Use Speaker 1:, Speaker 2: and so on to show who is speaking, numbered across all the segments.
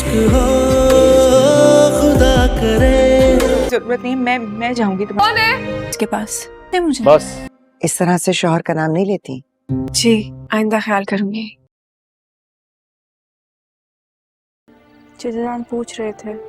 Speaker 1: इश्क हो खुदा करे।
Speaker 2: जरूरत नहीं, मैं जाऊंगी तुम्हारे पास। नहीं मुझे
Speaker 3: बस
Speaker 4: इस तरह से शौहर का नाम नहीं लेती।
Speaker 2: जी, आइंदा ख्याल करूंगी। चिदरान पूछ रहे थे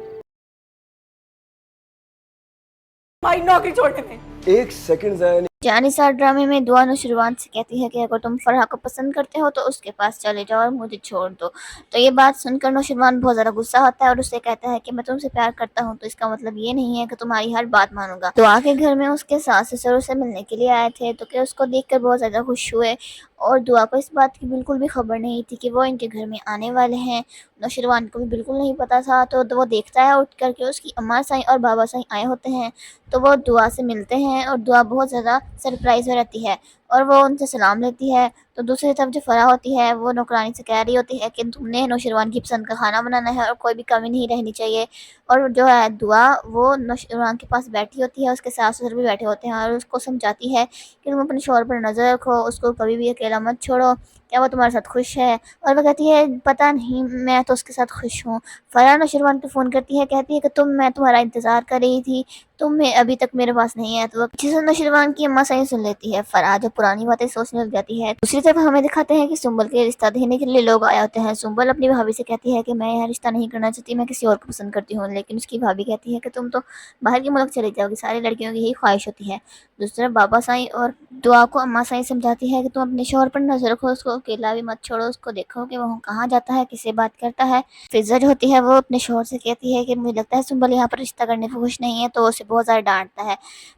Speaker 5: नौकरी छोड़ने में।
Speaker 3: एक सेकंड ज़ाया नहीं।
Speaker 6: जानिसार ड्रामे में दुआ नौशरवान से कहती है कि अगर तुम फरहा को पसंद करते हो तो उसके पास चले जाओ और मुझे छोड़ दो। तो ये बात सुनकर नौशरवान बहुत ज़्यादा गुस्सा होता है और उससे कहता है कि मैं तुमसे प्यार करता हूँ तो इसका मतलब ये नहीं है कि तुम्हारी हर बात मानूंगा। दुआ के घर में उसके सास ससुर उसे मिलने के लिए आए थे तो क्या उसको देखकर बहुत ज़्यादा खुश हुए और दुआ को इस बात की बिल्कुल भी खबर नहीं थी कि वो इनके घर में आने वाले हैं। नौशरवान को भी बिल्कुल नहीं पता था। तो वो देखता है उठ कर के उसकी अम्मा साईं और बाबा साईं आए होते हैं। तो वो दुआ से मिलते हैं और दुआ बहुत ज़्यादा सरप्राइज़ में रहती है और वो उनसे सलाम लेती है। तो दूसरी तरफ जो फराह होती है वो नौकरानी से कह रही होती है कि तुमने नौशरवान की पसंद का खाना बनाना है और कोई भी कमी नहीं रहनी चाहिए। और जो है दुआ वो नौशरवान के पास बैठी होती है, उसके सास ससुर भी बैठे होते हैं और उसको समझाती है कि तुम अपने शौहर पर नज़र रखो, उसको कभी भी अकेला मत छोड़ो, क्या वो तुम्हारे साथ खुश है। और वो कहती है पता नहीं, मैं तो उसके साथ खुश हूँ। फराह नौशरवान को फ़ोन करती है, कहती है कि मैं तुम्हारा इंतज़ार कर रही थी, तुम अभी तक मेरे पास नहीं है। तो वो पीछे से नौशरवान की अम्मा सही सुन लेती है। फराह जो पुरानी बातें सोचने लग जाती है। दूसरी तरफ हमें दिखाते हैं कि सुंबल के रिश्ता देने के लिए लोग आए होते हैं। सुंबल अपनी भाभी से कहती है कि मैं यह रिश्ता नहीं करना चाहती, मैं किसी और को पसंद करती हूँ। लेकिन उसकी भाभी कहती है कि तुम तो बाहर के मुल्क चली जाओगी, सारी लड़कियों की यही ख्वाहिश होती है। दूसरी तरफ बाबा साईं और दुआ को अम्मा साईं समझाती है कि तुम अपने शौहर पर नजर रखो, उसको अकेला भी मत छोड़ो, उसको देखो कि वो कहाँ जाता है, किससे बात करता है। फिजा जो होती है वो अपने शौहर से कहती है कि मुझे लगता है सुंबल यहाँ पर रिश्ता करने को खुश नहीं है। तो उसे बहुत ज़्यादा डांटता है।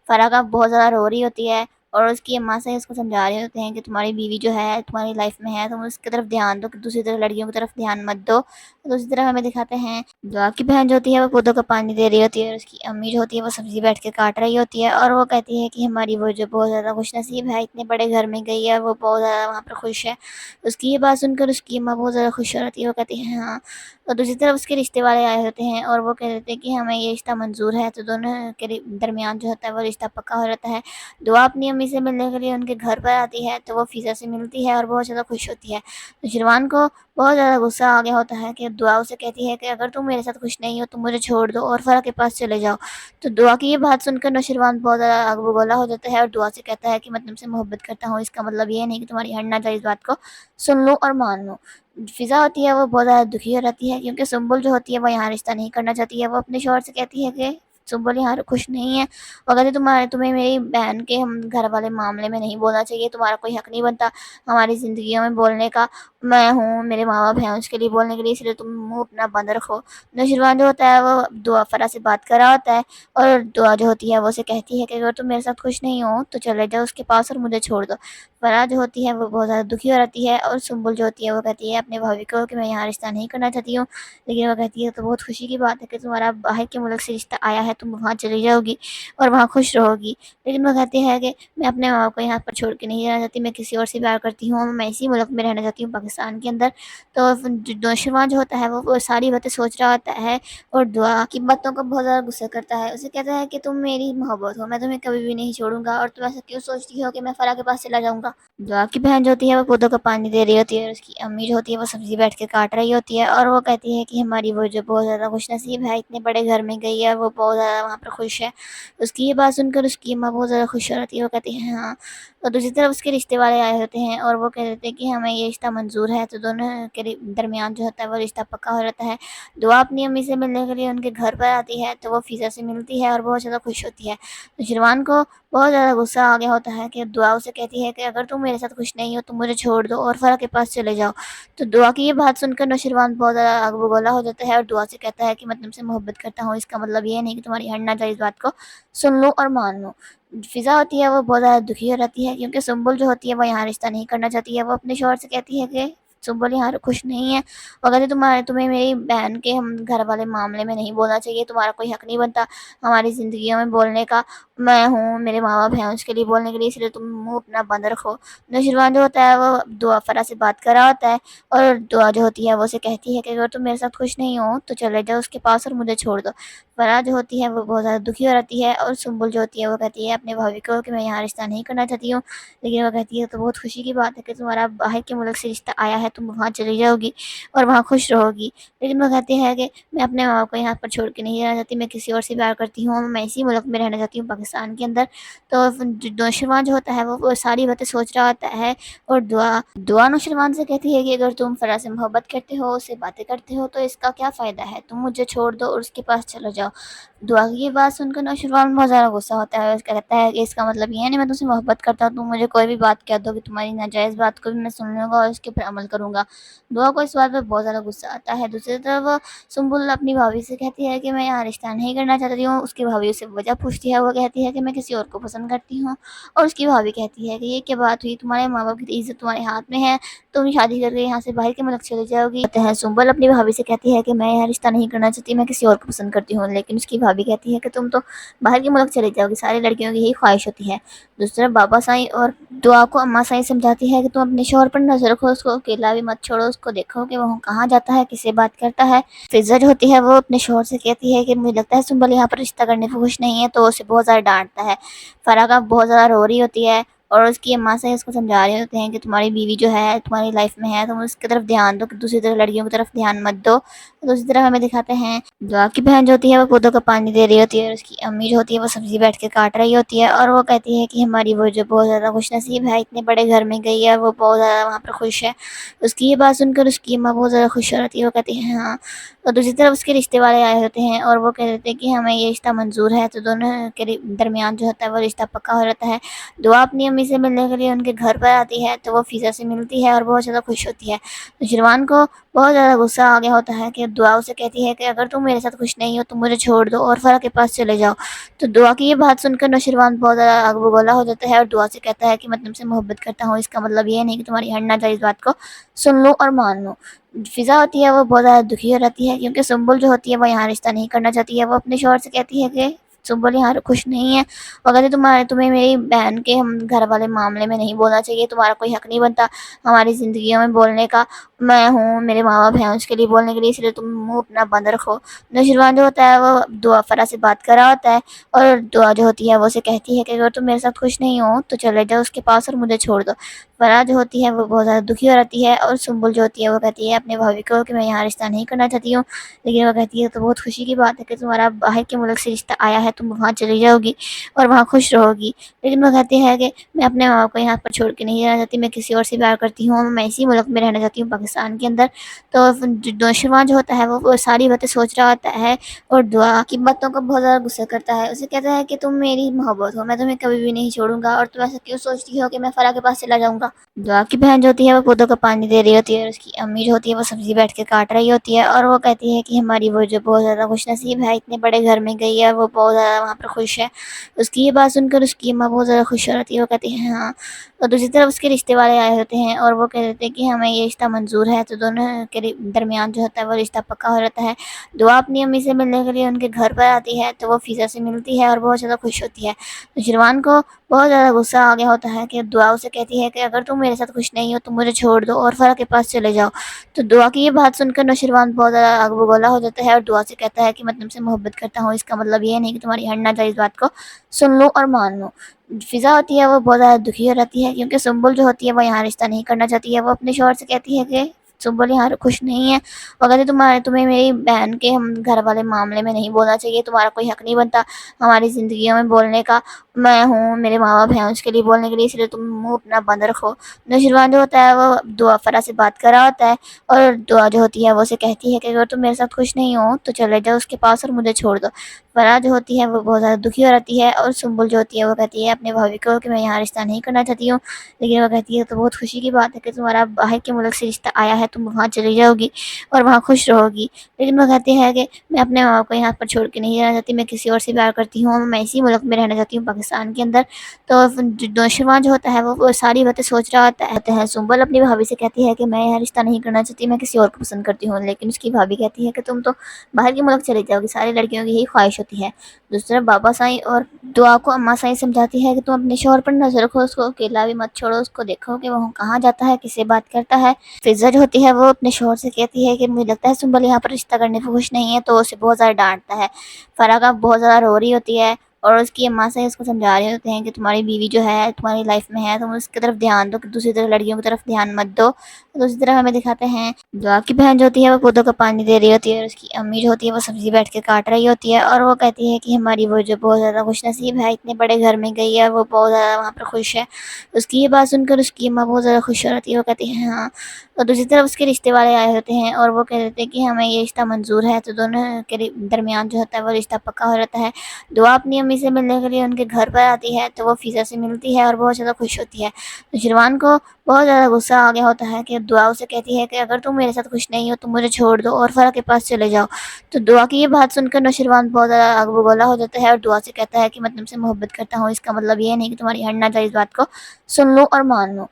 Speaker 6: फराह का बहुत ज़्यादा रो रही होती है और उसकी अम्मा से उसको समझा रहे होते हैं कि तुम्हारी बीवी जो है तुम्हारी लाइफ में है, तुम उसकी तरफ ध्यान दो, कि दूसरी तरफ लड़कियों की तरफ ध्यान मत दो। तो दूसरी तरफ हमें दिखाते हैं दुआ की बहन जो होती है वो पौधों का पानी दे रही होती है और उसकी अम्मी जो होती है वो सब्जी बैठ के काट रही होती है और वो कहती है कि हमारी वो जो बहुत ज़्यादा खुश नसीब है, इतने बड़े घर में गई है, वो बहुत ज़्यादा वहाँ पर खुश है। उसकी ये बात सुनकर उसकी अम्मा बहुत ज़्यादा खुश हो रही है। वो कहती है हाँ। और दूसरी तरफ उसके रिश्ते वाले आए होते हैं और वो कह देते हैं कि हमें ये रिश्ता मंजूर है। तो दोनों के दरमियान जो होता है वो रिश्ता पक्का हो जाता है। दुआ अपनी अम्मी से मिलने के लिए उनके घर पर आती है तो वो फ़िज़ा से मिलती है और बहुत ज़्यादा खुश होती है। तो शिरवान को बहुत ज़्यादा गुस्सा आ गया होता है कि दुआ उसे कहती है कि अगर तुम मेरे साथ खुश नहीं हो तो मुझे छोड़ दो और फ़रा के पास चले जाओ। तो दुआ की ये बात सुनकर नौशरवान बहुत ज़्यादा आग बबूला हो जाता है और दुआ से कहता है कि मैं तुमसे मोहब्बत करता हूँ, इसका मतलब ये नहीं कि तुम्हारी हर नाजायज़ बात को सुन लो और मान लो। फ़िज़ा होती है वो बहुत ज़्यादा दुखी हो रहती है क्योंकि सुंबुल जो होती है वो यहाँ रिश्ता नहीं करना चाहती है। वो अपने शौहर से कहती है कि सुंबल यहाँ खुश नहीं है, अगर तुम्हें मेरी बहन के हम घर वाले मामले में नहीं बोलना चाहिए, तुम्हारा कोई हक़ नहीं बनता हमारी ज़िंदगियों में बोलने का। मैं हूँ, मेरे माँ बाप हैं उसके लिए बोलने के लिए, इसलिए तुम मुँह अपना बंद रखो। नौशरवान जो होता है वो दुआ फरा से बात कर रहा होता है और दुआ जो होती है वो उसे कहती है कि अगर तुम मेरे साथ खुश नहीं हो तो चले जाओ उसके पास और मुझे छोड़ दो। फरा जो होती है वो बहुत ज़्यादा दुखी हो रहती है और सुंबुल जो होती है वो कहती है अपने भाभी को कि मैं यहाँ रिश्ता नहीं करना चाहती हूँ। लेकिन वो कहती है तो बहुत खुशी की बात है कि तुम्हारा बाहर के मुल्क से रिश्ता आया है, तुम वहाँ चली जाओगी और वहाँ खुश रहोगी। लेकिन वो कहती है कि मैं अपने माँ बाप को यहाँ पर छोड़ के नहीं रहना चाहती, मैं किसी और से प्यार करती हूँ, मैं इसी मुल्क में रहना चाहती हूँ, पाकिस्तान के अंदर। तो नौशरवान जो होता है वो सारी बातें सोच रहा होता है और दुआ की बातों का बहुत ज़्यादा गुस्सा करता है। उसे कहता है कि तुम मेरी मोहब्बत हो, मैं तुम्हें कभी भी नहीं छोड़ूंगा और तुम ऐसा क्यों सोचती हो कि मैं फरा के पास चला जाऊँगा। दुआ की बहन जो होती है वो पौधों का पानी दे रही होती है और उसकी अम्मी जो होती है वो सब्जी बैठ के काट रही होती है और वो कहती है कि हमारी वो जो बहुत ज़्यादा खुश नसीब है, इतने बड़े घर में गई है, वो बहुत ज़्यादा वहाँ पर खुश है। उसकी ये बात सुनकर उसकी अम्मा बहुत ज़्यादा खुश हो रहती है। वो कहती है हाँ। और दूसरी तरफ उसके रिश्ते वाले आए होते हैं और वो कह देते हैं कि हमें ये रिश्ता मंजूर है। तो दोनों के दरमियान जो होता है वो रिश्ता पक्का हो जाता है। दुआ अपनी अम्मी से मिलने के लिए उनके घर पर आती है तो वो फ़िज़ा से मिलती है और बहुत ज़्यादा खुश होती है। तो शिरवान को बहुत ज़्यादा गुस्सा आ गया होता है कि दुआ उसे कहती है कि अगर तुम मेरे साथ खुश नहीं हो तो मुझे छोड़ दो और फ़रा के पास चले जाओ। तो दुआ की ये बात सुनकर नौशरवान बहुत ज़्यादा आग बबूला हो जाता है और दुआ से कहता है कि मैं तुमसे मोहब्बत करता हूँ, इसका मतलब ये नहीं कि तुम्हारी हर नाजायज़ बात को सुन लो और मान लो। फ़िज़ा होती है वो बहुत ज़्यादा दुखी हो रहती है क्योंकि सुंबुल जो होती है वो यहाँ रिश्ता नहीं करना चाहती है। वो अपने शौहर से कहती है कि सुंबल यहाँ खुश नहीं है, अगर तुम्हें मेरी बहन के हम घर वाले मामले में नहीं बोलना चाहिए, तुम्हारा कोई हक़ नहीं बनता हमारी ज़िंदगियों में बोलने का। मैं हूँ, मेरे माँ बाप हैं उसके लिए बोलने के लिए, इसलिए तुम मुँह अपना बंद रखो। नौशरवान जो होता है वो दुआ फरा से बात कर रहा होता है और दुआ जो होती है वो उसे कहती है कि अगर तुम मेरे साथ खुश नहीं हो तो चले जाओ उसके पास और मुझे छोड़ दो। फरा जो होती है वो बहुत ज़्यादा दुखी हो रहती है और सुंबुल जो होती है वो कहती है अपने भाभी को कि मैं यहाँ रिश्ता नहीं करना चाहती हूँ। लेकिन वो कहती है तो बहुत खुशी की बात है कि तुम्हारा बाहर के मुल्क से रिश्ता आया है, तुम वहाँ चली जाओगी और वहाँ खुश रहोगी। लेकिन वो कहती है कि मैं अपने माँ बाप को यहाँ पर छोड़ के नहीं रहना चाहती, मैं किसी और से प्यार करती हूँ, मैं इसी मुल्क में रहना चाहती हूँ, पाकिस्तान के अंदर। तो नौशरवान जो होता है वो सारी बातें सोच रहा होता है, और दुआ दुआ नौशरवान से कहती है कि अगर तुम फराह से मोहब्बत करते हो, उससे बातें करते हो, तो इसका क्या फ़ायदा है, तुम मुझे छोड़ दो और उसके पास चलो जाओ। दुआ की ये बात सुनकर नौशरवान बहुत ज़्यादा गुस्सा होता है, उसका कहता है कि इसका मतलब ये है नहीं मैं तुमसे मोहब्बत करता हूँ, तुम मुझे कोई भी बात कह दो कि तुम्हारी नाजायज़ बात को भी मैं सुन लूँगा और उसके ऊपर अमल करूँगा। दुआ को इस बात पर बहुत ज़्यादा गुस्सा आता है। दूसरी तरफ सुम्बुल अपनी भाभी से कहती है कि मैं यहाँ रिश्ता नहीं करना चाहती हूँ। उसकी भाभी उससे वजह पूछती है, वो कहती है कि मैं किसी और को पसंद करती हूँ। और उसकी भाभी कहती है कि ये क्या बात हुई, तुम्हारे माँ बाप की इज़्ज़त तुम्हारे हाथ में है, तुम शादी करके यहाँ से बाहर के मुल्क चली जाओगी। कहते हैं सुम्बुल अपनी भाभी से कहती है कि मैं यहाँ रिश्ता नहीं करना चाहती, मैं किसी और को पसंद करती हूँ। लेकिन उसकी भाभी कहती है कि तुम तो बाहर के मुल्क चली जाओगी, सारी लड़कियों की यही ख्वाहिश होती है। दूसरी तरफ बाबा साईं और दुआ को अम्मा साईं समझाती है कि तुम अपने शौहर पर नजर रखो, उसको अकेला भी मत छोड़ो, उसको देखो कि वो कहाँ जाता है, किससे बात करता है। फिज़ा जो होती है वो अपने शौहर से कहती है कि मुझे लगता है सुम्बुल यहाँ पर रिश्ता करने को खुश नहीं है, तो उसे बहुत ज़्यादा डांटता है। फराह बहुत ज़्यादा रो रही होती है और उसकी अम्मा से उसको समझा रहे होते हैं कि तुम्हारी बीवी जो है तुम्हारी लाइफ में है, तुम उसकी तरफ ध्यान दो, दूसरी तरफ लड़कियों की तरफ ध्यान मत दो। दूसरी तरफ हमें दिखाते हैं दुआ की बहन जो होती है वो पौधों को पानी दे रही होती है, और उसकी अम्मी जो होती है वो सब्जी बैठ के काट रही होती है, और वो कहती है कि हमारी वो जो बहुत ज़्यादा खुश नसीब है, इतने बड़े घर में गई है, वो बहुत ज़्यादा वहाँ पर खुश है। उसकी ये बात सुनकर उसकी अम्मा बहुत ज़्यादा खुश होती है, वो कहती है हाँ। और दूसरी तरफ उसके रिश्ते वाले आए होते हैं और वो कह देते हैं कि हमें ये रिश्ता मंजूर है, तो दोनों के दरमियान जो होता है वो रिश्ता पक्का हो जाता है। दुआ अपनी अम्मी से मिलने के लिए उनके घर पर आती है, तो वो फ़िज़ा से मिलती है और बहुत ज़्यादा खुश होती है। तो शिरवान को बहुत ज़्यादा गुस्सा आ गया होता है कि दुआ उसे कहती है कि अगर तुम मेरे साथ खुश नहीं हो तो मुझे छोड़ दो और फ़राह के पास चले जाओ। तो दुआ की ये बात सुनकर नौशरवान बहुत ज़्यादा आग बगोला हो जाता है और दुआ से कहता है कि मैं तुमसे मोहब्बत करता हूँ, इसका मतलब ये नहीं कि तुम्हारी हर नाजायज़ बात को सुन लो और मान लो। फ़िज़ा होती है वो बहुत ज़्यादा दुखी हो रहती है, क्योंकि सुम्बुल जो होती है वो यहाँ रिश्ता नहीं करना चाहती है। वो अपने शौहर से कहती है कि सुम्बुल यहाँ खुश नहीं है, और कहती तुम्हें मेरी बहन के हम घर वाले मामले में नहीं बोलना चाहिए, तुम्हारा कोई हक़ नहीं बनता हमारी ज़िंदगियों में बोलने का। मैं हूँ, मेरे माँ बाप हैं उसके लिए बोलने के लिए, इसलिए तुम मुँह अपना बंद रखो। नौशरवान जो होता है वो दुआ फराह से बात कर रहा होता है, और दुआ जो होती है वो उसे कहती है कि अगर तुम मेरे साथ खुश नहीं हो तो चले जाओ उसके पास और मुझे छोड़ दो। फराह जो होती है वो बहुत ज़्यादा दुखी हो रहती है, और सुम्बुल जो होती है वो कहती है अपने भाभी को कि मैं यहाँ रिश्ता नहीं करना चाहती हूँ। लेकिन वो कहती है तो बहुत खुशी की बात है कि तुम्हारा बाहर के मुल्क से रिश्ता आया है, तुम वहाँ चली जाओगी और वहाँ खुश रहोगी। लेकिन वो कहती है कि मैं अपने माँ बाप को यहाँ पर छोड़ के नहीं रहना चाहती, मैं किसी और से प्यार करती हूँ, मैं इसी मुल्क में रहना चाहती हूँ, पाकिस्तान के अंदर। तो नौशरवान जो होता है वो सारी बातें सोच रहा होता है, और दुआ की बातों को बहुत ज़्यादा गुस्सा करता है। उसे कहता है कि तुम मेरी मोहब्बत हो, मैं तुम्हें कभी भी नहीं छोड़ूंगा, और तुम ऐसा क्यों सोचती हो कि मैं फराह के पास चला जाऊँगा। दुआ की बहन जो होती है वो पौधों को पानी दे रही होती है, और उसकी अम्मी जो होती है वो सब्जी बैठ के काट रही होती है, और वो कहती है कि हमारी वो जो बहुत ज़्यादा खुश नसीब है, इतने बड़े घर में गई है, वो बहुत ज़्यादा वहाँ पर खुश है। उसकी ये बात सुनकर उसकी अम्मा बहुत ज़्यादा खुश हो रहती है, वो कहती है हाँ। और दूसरी तरफ उसके रिश्ते वाले आए होते हैं और वो कह देते हैं कि हमें ये रिश्ता मंजूर है, तो दोनों के दरमियान जो होता है वो रिश्ता पक्का हो जाता है। दुआ अपनी अम्मी से मिलने के लिए उनके घर पर आती है, तो वो फ़िज़ा से मिलती है और बहुत ज़्यादा खुश होती है। तो शिरवान को बहुत ज़्यादा गुस्सा आ गया होता है कि दुआ उसे कहती है कि अगर तुम मेरे साथ खुश नहीं हो तो मुझे छोड़ दो और फ़राह के पास चले जाओ। तो दुआ की ये बात सुनकर नौशरवान बहुत ज़्यादा आग बगोला हो जाता है और दुआ से कहता है कि मैं तुमसे मोहब्बत करता हूँ, इसका मतलब ये नहीं कि तुम्हारी हर नाजायज़ बात को सुन लो और मान लो। फ़िज़ा होती है वो बहुत ज़्यादा दुखी हो रहती है, क्योंकि सुम्बुल जो होती है वो यहाँ रिश्ता नहीं करना चाहती है। वो अपने शौहर से कहती है कि सुम्बुल यहाँ खुश नहीं है, वो कहती तुम्हें मेरी बहन के हम घर वाले मामले में नहीं बोलना चाहिए, तुम्हारा कोई हक़ नहीं बनता हमारी ज़िंदगियों में बोलने का। मैं हूँ, मेरे माँ बाप हैं उसके लिए बोलने के लिए, इसलिए तुम मुँह अपना बंद रखो। नौशरवान जो होता है वो दुआ फराह से बात कर रहा होता है, और दुआ जो होती है वो उसे कहती है कि अगर तुम मेरे साथ खुश नहीं हो तो चले जाओ उसके पास और मुझे छोड़ दो। फराह जो होती है वो बहुत ज़्यादा दुखी हो रहती है, और सुम्बुल जो होती है वो कहती है अपने भाभी को कि मैं यहाँ रिश्ता नहीं करना चाहती हूँ। लेकिन वो कहती है तो बहुत खुशी की बात है कि तुम्हारा बाहर के मुल्क से रिश्ता आया है, तुम वहाँ चली जाओगी और वहाँ खुश रहोगी। लेकिन वो कहती है कि मैं अपने माँ बाप को यहाँ पर छोड़ के नहीं रहना चाहती, मैं किसी और से प्यार करती हूँ, मैं इसी मुल्क में रहना चाहती हूँ, पाकिस्तान के अंदर। तो नौशरवान जो होता है वो सारी बातें सोच रहा होता है। सुम्बुल अपनी भाभी से कहती है कि मैं यहाँ रिश्ता नहीं करना चाहती, मैं किसी और को पसंद करती हूँ। लेकिन उसकी भाभी कहती है कि तुम तो बाहर के मुल्क चली जाओगी, सारी लड़कियों की यही ख्वाहिश होती है। दूसरी तरफ बाबा साईं और दुआ को अम्मा साईं समझाती है कि तुम अपने शौहर पर नजर रखो, उसको अकेला भी मत छोड़ो, उसको देखो कि वो कहाँ जाता है, किससे बात करता है। फ़िज़ा जो होती है वो अपने शौहर से कहती है कि मुझे लगता है सुम्बुल यहाँ पर रिश्ता करने को खुश नहीं है, तो उसे बहुत ज़्यादा डांटता है। फराह बहुत ज़्यादा रो रही होती है اور اس کی اماں سے اس کو سمجھا رہے ہوتے ہیں کہ تمہاری بیوی جو ہے تمہاری لائف میں ہے، تم اس کی طرف دھیان دو، کہ دوسری طرف لڑکیوں کی طرف دھیان مت دو۔ دوسری طرف ہمیں دکھاتے ہیں دعا کی بہن جو ہوتی ہے وہ پودوں کا پانی دے رہی ہوتی ہے، اور اس کی امی جو ہوتی ہے وہ سبزی بیٹھ کے کاٹ رہی ہوتی ہے، اور وہ کہتی ہے کہ ہماری وہ جو بہت زیادہ خوش نصیب ہے، اتنے بڑے گھر میں گئی ہے، وہ بہت زیادہ وہاں پر خوش ہے۔ اس کی یہ بات سن کر اس کی اماں بہت زیادہ خوش ہو رہتی ہے، وہ کہتی ہے ہاں۔ اور دوسری طرف اس کے رشتے والے آئے ہوتے ہیں اور وہ کہہ دیتے ہیں کہ ہمیں یہ رشتہ منظور ہے، تو دونوں کے درمیان جو ہوتا ہے وہ رشتہ پکا ہو جاتا ہے۔ دعا اپنی امی سے ملنے کے لیے ان کے گھر پر آتی ہے تو وہ فضا سے ملتی ہے اور بہت زیادہ خوش ہوتی ہے۔ تو شروان کو بہت زیادہ غصہ آ گیا ہوتا ہے کہ دعا اسے کہتی ہے کہ اگر تم میرے ساتھ خوش نہیں ہو تو مجھے چھوڑ دو اور فرح کے پاس چلے جاؤ۔ تو دعا کی یہ بات سن کر نوشروان بہت زیادہ آگ بگولا ہو جاتا ہے اور دعا سے کہتا ہے کہ میں تم سے محبت کرتا ہوں، اس کا مطلب یہ نہیں کہ تمہاری ہر ناجائز بات کو سن لوں اور مان لوں۔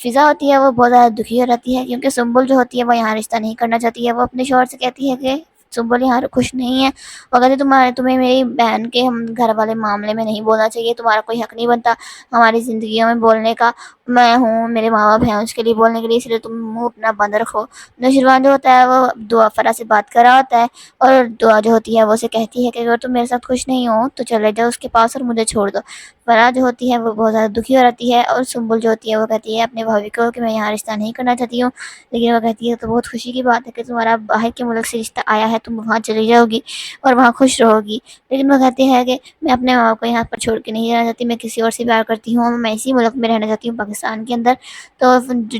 Speaker 6: فضا ہوتی ہے وہ بہت زیادہ دکھی ہو رہتی ہے کیونکہ سنبل جو ہوتی ہے وہ یہاں رشتہ نہیں کرنا چاہتی ہے۔ وہ اپنے شوہر سے کہتی ہے کہ سنبل یہاں خوش نہیں ہے، اگر تمہیں میری بہن کے ہم گھر والے معاملے میں نہیں بولنا چاہیے، تمہارا کوئی حق نہیں بنتا ہماری زندگیوں میں بولنے کا، میں ہوں، میرے ماں باپ ہیں اس کے لیے بولنے کے لیے، اس لیے تم منہ اپنا بند رکھو۔ نوشروان جو ہوتا ہے وہ دعا فرح سے بات کر رہا ہوتا ہے اور دعا جو ہوتی ہے وہ اسے کہتی ہے کہ اگر تم میرے ساتھ خوش نہیں ہو تو چلے جاؤ اس کے پاس اور مجھے چھوڑ دو۔ فرح جو ہوتی ہے وہ بہت زیادہ دکھی ہو رہتی ہے اور سنبل جو ہوتی ہے وہ کہتی ہے اپنے بھائی کو کہ میں یہاں رشتہ نہیں کرنا چاہتی ہوں، لیکن وہ کہتی ہے تو بہت خوشی کی بات ہے کہ تمہارا باہر کے ملک سے رشتہ آیا ہے، تم وہاں چلی جاؤ گی اور وہاں خوش رہو گی۔ لیکن وہ کہتی ہے کہ میں اپنے ماں باپ کو یہاں پر چھوڑ کے نہیں رہنا چاہتی، میں کسی اور سے پیار کرتی ہوں، میں اسی ملک میں رہنا چاہتی ہوں، پاکستان کے اندر۔ تو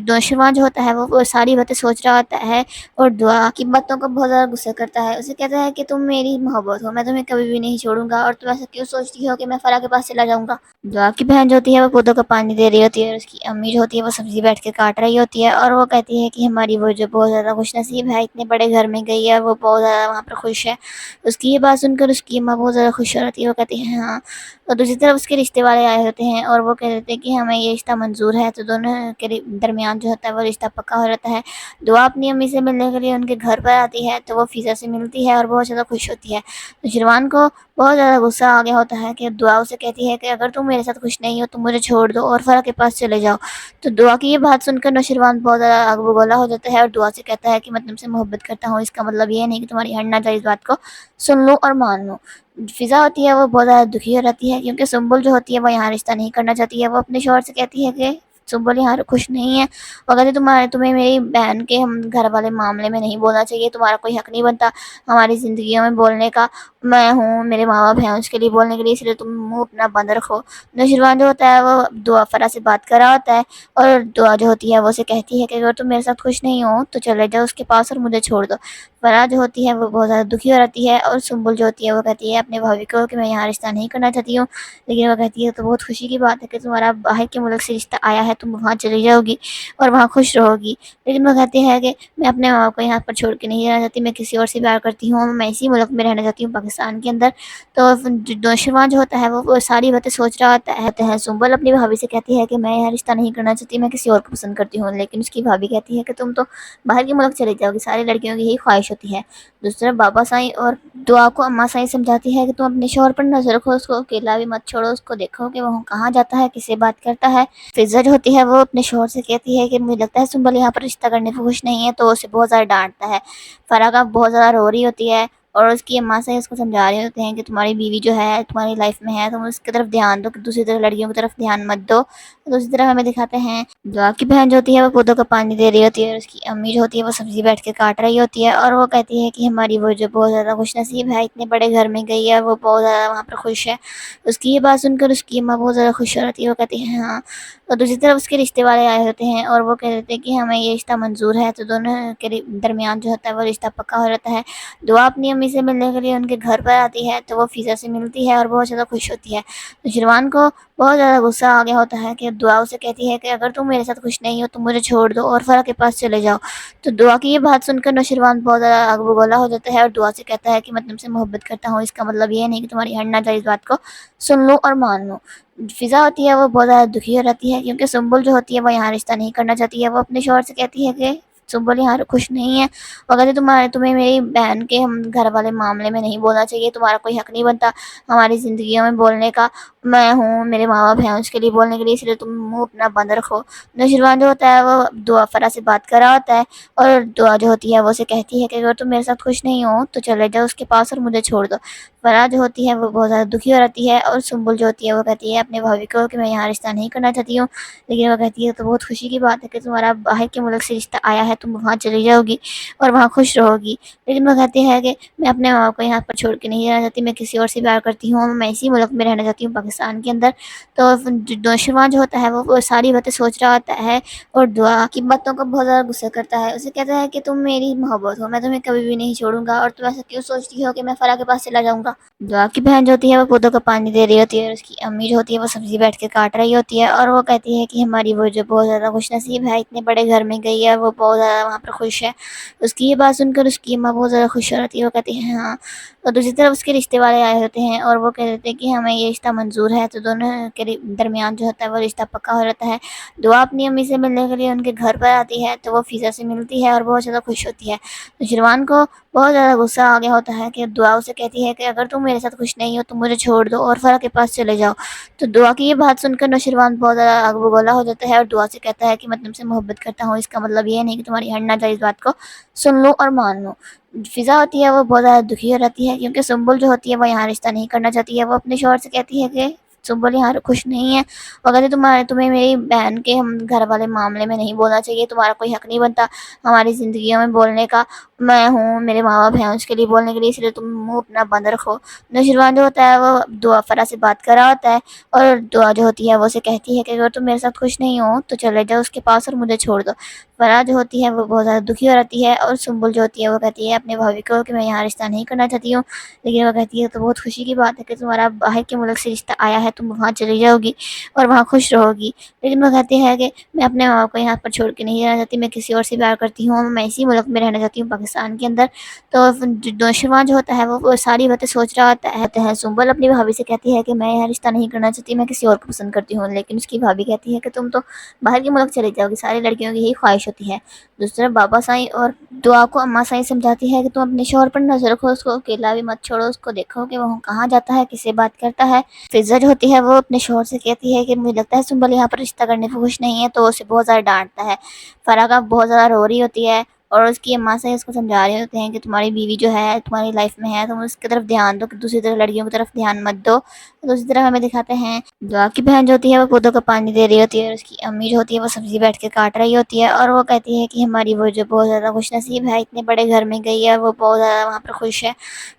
Speaker 6: نوشروان جو ہوتا ہے وہ ساری باتیں سوچ رہا ہوتا ہے اور دعا کی باتوں کو بہت زیادہ غصہ کرتا ہے، اسے کہتا ہے کہ تم میری محبت ہو، میں تمہیں کبھی بھی نہیں چھوڑوں گا، اور تم ایسا کیوں سوچتی ہو کہ میں فرح کے پاس چلا جاؤں گا۔ دعا کی بہن جو ہوتی ہے وہ پودوں کا پانی دے رہی ہوتی ہے، اور اس کی امی جو ہوتی ہے وہ سبزی بیٹھ کے کاٹ رہی ہوتی ہے، اور وہ کہتی ہے کہ ہماری وہ جو بہت زیادہ خوش نصیب ہے، اتنے بڑے گھر میں گئی ہے، وہ بہت زیادہ وہاں پر خوش ہے۔ اس کی یہ بات سن کر اس کی اماں بہت زیادہ خوش ہو رہتی ہے، وہ کہتی ہے ہاں۔ اور دوسری طرف اس کے رشتے والے آئے ہوتے ہیں اور وہ کہہ دیتے ہیں کہ ہمیں یہ رشتہ منظور ہے، تو دونوں کے درمیان جو ہوتا ہے وہ رشتہ پکا ہو جاتا ہے۔ دعا اپنی امی سے ملنے کے لیے ان کے گھر پر آتی ہے تو وہ فضا سے ملتی ہے اور بہت زیادہ خوش ہوتی ہے۔ تو شروان کو بہت زیادہ غصہ آ گیا ہوتا ہے کہ دعا اسے کہتی ہے کہ اگر تم میرے ساتھ خوش نہیں ہو تو مجھے چھوڑ دو اور فرح کے پاس چلے جاؤ۔ تو دعا کی یہ بات سن کر نوشروان بہت زیادہ آگ بگولا ہو جاتا ہے اور دعا سے کہتا ہے کہ میں تم سے محبت کرتا ہوں، اس کا مطلب یہ نہیں کہ تمہاری ہر ناجائز بات کو سن لوں اور مان لوں۔ فضا ہوتی ہے وہ بہت زیادہ دکھی ہو رہتی ہے کیونکہ سنبل جو ہوتی ہے وہ یہاں رشتہ نہیں کرنا چاہتی ہے۔ وہ اپنے شوہر سے کہتی ہے کہ سنبل یہاں خوش نہیں ہے، اگر تمہیں میری بہن کے ہم گھر والے معاملے میں نہیں بولنا چاہیے، تمہارا کوئی حق نہیں بنتا ہماری زندگیوں میں بولنے کا، میں ہوں، میرے ماں باپ ہیں اس کے لیے بولنے کے لیے، اس لیے تم منہ اپنا بند رکھو۔ نوشروان جو ہوتا ہے وہ دعا فرح سے بات کر رہا ہوتا ہے اور دعا جو ہوتی ہے وہ اسے کہتی ہے کہ اگر تم میرے ساتھ خوش نہیں ہو تو چلے جاؤ اس کے پاس اور مجھے چھوڑ دو۔ فرح جو ہوتی ہے وہ بہت زیادہ دکھی ہو رہتی ہے اور سنبل جو ہوتی ہے وہ کہتی ہے اپنے بھائی کو کہ میں یہاں رشتہ نہیں کرنا چاہتی ہوں، لیکن وہ کہتی ہے تو بہت خوشی کی بات ہے کہ تمہارا باہر کے ملک سے رشتہ آیا ہے، تم وہاں چلی جاؤ گی اور وہاں خوش رہو گی۔ لیکن وہ کہتی ہے کہ میں اپنے ماں باپ کو یہاں پر چھوڑ کے نہیں رہنا چاہتی، میں کسی اور سے پیار کرتی ہوں، میں اسی ملک میں رہنا چاہتی ہوں، پاکستان کے اندر۔ تو نوشروان جو ہوتا ہے وہ ساری باتیں سوچ رہا ہوتا ہے۔ سنبل اپنی بھابھی سے کہتی ہے کہ میں یہاں رشتہ نہیں کرنا چاہتی، میں کسی اور کو پسند کرتی ہوں، لیکن اس کی بھابھی کہتی ہے کہ تم تو باہر کے ملک چلی جاؤ گی، ساری لڑکیوں کی یہی خواہش ہوتی ہے۔ دوسری طرف بابا سائیں اور دعا کو اماں سائیں سمجھاتی ہے کہ تم اپنے شوہر پر نظر رکھو، اس کو اکیلا بھی مت چھوڑو، اس کو دیکھو کہ وہ کہاں جاتا ہے، کس سے بات کرتا ہے۔ فضا جو ہوتی ہے وہ اپنے شوہر سے کہتی ہے کہ مجھے لگتا ہے سنبل یہاں پر رشتہ کرنے کو خوش نہیں ہے، تو اسے بہت زیادہ ڈانٹتا ہے۔ فرح کا بہت زیادہ رو رہی ہوتی ہے اور اس کی اماں سے اس کو سمجھا رہے ہوتے ہیں کہ تمہاری بیوی جو ہے تمہاری لائف میں ہے، تم اس کی طرف دھیان دو، کہ دوسری طرف لڑکیوں کی طرف دھیان مت دو۔ دوسری طرف ہمیں دکھاتے ہیں دعا کی بہن جو ہوتی ہے وہ پودوں کا پانی دے رہی ہوتی ہے، اور اس کی امی جو ہوتی ہے وہ سبزی بیٹھ کے کاٹ رہی ہوتی ہے، اور وہ کہتی ہے کہ ہماری وہ جو بہت زیادہ خوش نصیب ہے، اتنے بڑے گھر میں گئی ہے، وہ بہت زیادہ وہاں پر خوش ہے۔ اس کی یہ بات سن کر اس کی اماں بہت زیادہ خوش ہو رہتی ہے، وہ کہتی ہے ہاں۔ اور دوسری طرف اس کے رشتے والے آئے ہوتے ہیں اور وہ کہہ دیتے ہیں کہ ہمیں یہ رشتہ منظور ہے، تو دونوں کے درمیان جو ہوتا ہے وہ رشتہ پکا ہو جاتا ہے۔ دعا اپنی امی سے ملنے کے لیے ان کے گھر پر آتی ہے تو وہ فضا سے ملتی ہے اور بہت زیادہ خوش ہوتی ہے۔ تو شروان کو بہت زیادہ غصہ آ گیا ہوتا ہے کہ دعا اسے کہتی ہے کہ اگر تم میرے ساتھ خوش نہیں ہو تو مجھے چھوڑ دو اور فرح کے پاس چلے جاؤ۔ تو دعا کی یہ بات سن کر نوشروان بہت زیادہ آگ بگولا ہو جاتا ہے اور دعا سے کہتا ہے کہ میں تم سے محبت کرتا ہوں، اس کا مطلب یہ نہیں کہ تمہاری ہر ناجائز بات کو سن لوں اور مان لوں۔ فضا ہوتی ہے وہ بہت زیادہ دکھی ہو رہتی ہے کیونکہ سنبل جو ہوتی ہے وہ یہاں رشتہ نہیں کرنا چاہتی ہے۔ وہ اپنے شوہر سے کہتی ہے کہ सुंबल यहाँ खुश नहीं है। वो कहती तुम्हें मेरी बहन के हम घर वाले मामले में नहीं बोलना चाहिए, तुम्हारा कोई हक नहीं बनता हमारी ज़िंदगियों में बोलने का। मैं हूँ, मेरे माँ बाप हैं उसके लिए बोलने के लिए, इसलिए तुम मुँह अपना बंद रखो। नौशरवान जो होता है वो दुआ फरा से बात कर रहा होता है और दुआ जो होती है वो उसे कहती है कि अगर तुम मेरे साथ खुश नहीं हो तो चले जाओ उसके पास और मुझे छोड़ दो। फरा जो होती है वो बहुत ज़्यादा दुखी हो जाती है और सुंबुल जो होती है वो कहती है अपने भाभी को कि मैं यहाँ रिश्ता नहीं करना चाहती हूँ। लेकिन वो कहती है तो बहुत खुशी की बात है कि तुम्हारा बाहर के मुल्क से रिश्ता आया है, तुम वहाँ चली जाओगी और वहाँ खुश रहोगी। लेकिन वो कहती है कि मैं अपने माँ बाप को यहाँ पर छोड़ के नहीं रहना चाहती, मैं किसी और से प्यार करती हूँ, मैं इसी मुल्क में रहना चाहती हूँ, पाकिस्तान के अंदर। तो नौशरवान जो होता है वो सारी बातें सोच रहा होता है और दुआ की बातों को बहुत ज़्यादा गुस्सा करता है। उसे कहता है कि तुम मेरी मोहब्बत हो, मैं तुम्हें कभी भी नहीं छोड़ूंगा और तुम ऐसा क्यों सोचती हो कि मैं फरा के पास चला जाऊँगा। दुआ की बहन जो होती है वो पौधों को पानी दे रही होती है और उसकी अम्मी जो होती है वो सब्ज़ी बैठ के काट रही होती है और वो कहती है कि हमारी वो जो बहुत ज़्यादा खुशनसीब है, इतने बड़े घर में गई है, वो बहुत ज़्यादा वहाँ पर खुश है। उसकी ये बात सुनकर उसकी अम्मा बहुत ज़्यादा खुश हो जाती है। वो कहती है हाँ। और दूसरी तरफ उसके रिश्ते वाले आए होते हैं और वो कह देते हैं कि हमें ये रिश्ता मंजूर है। तो दोनों के दरमियान जो होता है वो रिश्ता पक्का हो जाता है। दुआ अपनी अम्मी से मिलने के लिए उनके घर पर आती है तो वो फ़िज़ा से मिलती है और बहुत ज़्यादा खुश होती है। तो शिरवान को बहुत ज़्यादा गुस्सा आ गया होता है कि दुआ उसे कहती है कि अगर तुम मेरे साथ खुश नहीं हो तो मुझे छोड़ दो और फरा के पास चले जाओ। तो दुआ की ये बात सुनकर नौशरवान बहुत ज़्यादा आग बगोला हो जाता है और दुआ से कहता है कि मैं तुमसे मोहब्बत करता हूँ, इसका मतलब ये नहीं कि तुम्हारी हर नाजायज़ बात को सुन लो और मान लो। फ़िज़ा होती है वो बहुत ज़्यादा दुखी हो जाती है क्योंकि सुंबुल जो होती है वो यहाँ रिश्ता नहीं करना चाहती है। वो अपने शौहर से कहती है कि सुंबुल यहाँ खुश नहीं है। वो कहती तुम्हें मेरी बहन के हम घर वाले मामले में नहीं बोलना चाहिए, तुम्हारा कोई हक नहीं बनता हमारी ज़िंदगियों में बोलने का। मैं हूँ, मेरे माँ बाप हैं उसके लिए बोलने के लिए, इसलिए तुम मुँह अपना बंद रखो। नौशरवान जो होता है वो दुआ फरा से बात कर रहा होता है और दुआ जो होती है वो उसे कहती है कि अगर तुम मेरे साथ खुश नहीं हो तो चले जाओ उसके पास और मुझे छोड़ दो। फरा जो होती है वो बहुत ज़्यादा दुखी हो जाती है और सुंबुल जो होती है वो कहती है अपने भाभी को कि मैं यहाँ रिश्ता नहीं करना चाहती हूँ। लेकिन वो कहती है तो बहुत खुशी की बात है कि तुम्हारा बाहर के मुल्क से रिश्ता आया है, तुम वहाँ चली जाओगी और वहाँ खुश रहोगी। लेकिन वो कहती है कि मैं अपने माँ बाप को यहाँ पर छोड़ के नहीं रहना चाहती, मैं किसी और से प्यार करती हूँ, मैं इसी मुल्क में रहना चाहती हूँ, पाकिस्तान के अंदर। तो नौशरवान जो होता है वो सारी बातें सोच रहा होता है। सुंबल अपनी भाभी से कहती है कि मैं यहाँ रिश्ता नहीं करना चाहती, मैं किसी और को पसंद करती हूँ। लेकिन उसकी भाभी कहती है कि तुम तो बाहर के मुल्क चली जाओगी, सारी लड़कियों की यही ख्वाहिश होती है। दूसरा बाबा साईं और दुआ को अम्मा साईं समझाती है कि तुम अपने शौहर पर नजर रखो, उसको अकेला भी मत छोड़ो, उसको देखो कि वो कहाँ जाता है, किससे बात करता है। फ़िज़ा जो होती है वो अपने शौहर से कहती है कि मुझे लगता है सुंबल यहाँ पर रिश्ता करने को खुश नहीं है, तो उसे बहुत ज़्यादा डांटता है। फराह बहुत ज़्यादा रो रही होती है और उसकी अम्मा से उसको समझा रहे होते हैं कि तुम्हारी बीवी जो है तुम्हारी लाइफ में है, तुम उसकी तरफ ध्यान दो, कि दूसरी तरफ लड़कियों की तरफ ध्यान मत दो। दूसरी तरफ हमें दिखाते हैं दुआ की बहन जो होती है वो पौधों को पानी दे रही होती है और उसकी अम्मी जो होती है वो सब्ज़ी बैठ के काट रही होती है और वो कहती है कि हमारी वो जो बहुत ज़्यादा खुशनसीब है, इतने बड़े घर में गई है, वो बहुत ज़्यादा वहाँ पर खुश है।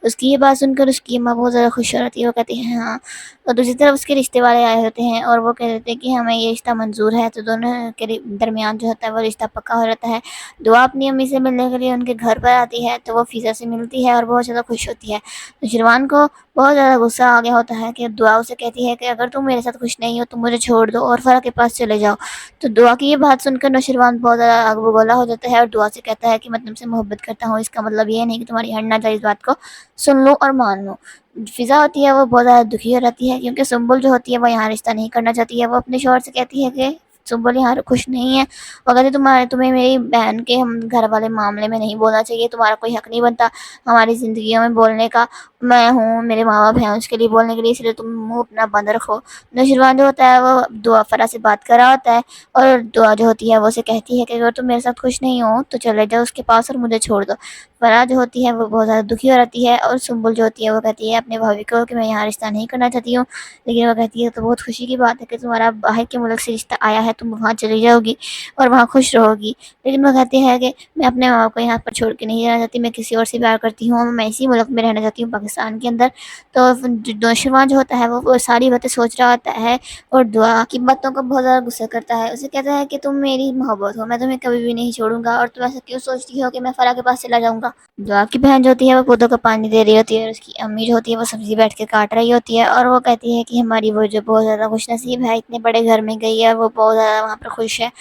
Speaker 6: उसकी ये बात सुनकर उसकी अम्मा बहुत ज़्यादा खुश हो जाती है। वो कहती है हाँ। और दूसरी तरफ उसके रिश्ते वाले आए होते हैं और वो कह देते हैं कि हमें ये रिश्ता मंजूर है। तो दोनों के दरमियान जो होता है वो रिश्ता पक्का हो जाता है। दुआ अपनी अम्मी से मिलने के लिए उनके घर पर आती है तो वो फ़िज़ा से मिलती है और बहुत ज़्यादा खुश होती है। तो शिरवान को बहुत ज़्यादा गुस्सा आ गया होता है कि दुआ उसे कहती है कि अगर तुम मेरे साथ खुश नहीं हो तो मुझे छोड़ दो और फरा के पास चले जाओ। तो दुआ की ये बात सुनकर नौशरवान बहुत ज़्यादा आग बगोला हो जाता है और दुआ से कहता है कि मैं तुमसे मोहब्बत करता हूँ, इसका मतलब ये नहीं कि तुम्हारी हर नाजायज़ बात को सुन लो और मान लो। फ़िज़ा होती है वो बहुत ज़्यादा दुखी हो जाती है क्योंकि सुंबुल जो होती है वो यहाँ रिश्ता नहीं करना चाहती है। वो अपने शौहर से कहती है कि सुंबुल यहाँ खुश नहीं है। वो कहती तुम्हें मेरी बहन के हम घर वाले मामले में नहीं बोलना चाहिए, तुम्हारा कोई हक नहीं बनता हमारी ज़िंदगियों में बोलने का। मैं हूँ, मेरे माँ बाप हैं उसके लिए बोलने के लिए, इसलिए तुम मुँह अपना बंद रखो। नौशरवान जो होता है वो दुआ फरा से बात कर रहा होता है और दुआ जो होती है वो उसे कहती है कि अगर तुम मेरे साथ खुश नहीं हो तो चले जाओ उसके पास और मुझे छोड़ दो। फरा जो होती है वो बहुत ज़्यादा दुखी हो जाती है और सुंबुल जो होती है वो कहती है अपने भाभी को कि मैं यहाँ रिश्ता नहीं करना चाहती हूँ। लेकिन वो कहती है तो बहुत खुशी की बात है कि तुम्हारा बाहर के मुल्क से रिश्ता आया है, तुम वहाँ चली जाओगी और वहाँ खुश रहोगी। लेकिन वो कहती है कि मैं अपने माँ बाप को यहाँ पर छोड़ के नहीं रहना चाहती, मैं किसी और से प्यार करती हूँ, मैं इसी मुल्क में रहना चाहती हूँ, पाकिस्तान के अंदर। तो नौशरवान जो होता है वो सारी बातें सोच रहा होता है और दुआ की बातों को बहुत ज़्यादा गुस्सा करता है। उसे कहता है कि तुम मेरी मोहब्बत हो, मैं तुम्हें कभी भी नहीं छोड़ूंगा और तुम ऐसा क्यों सोचती हो कि मैं फरा के पास चला जाऊँगा। दुआ की बहन जो होती है वो पौधों को पानी दे रही होती है, और उसकी अम्मी जो होती है वो सब्जी बैठ के काट रही होती है, और वो कहती है कि हमारी वो जो बहुत ज़्यादा खुश नसीब है, इतने बड़े घर में गई है, वो बहुत ज़्यादा वहाँ पर खुश है।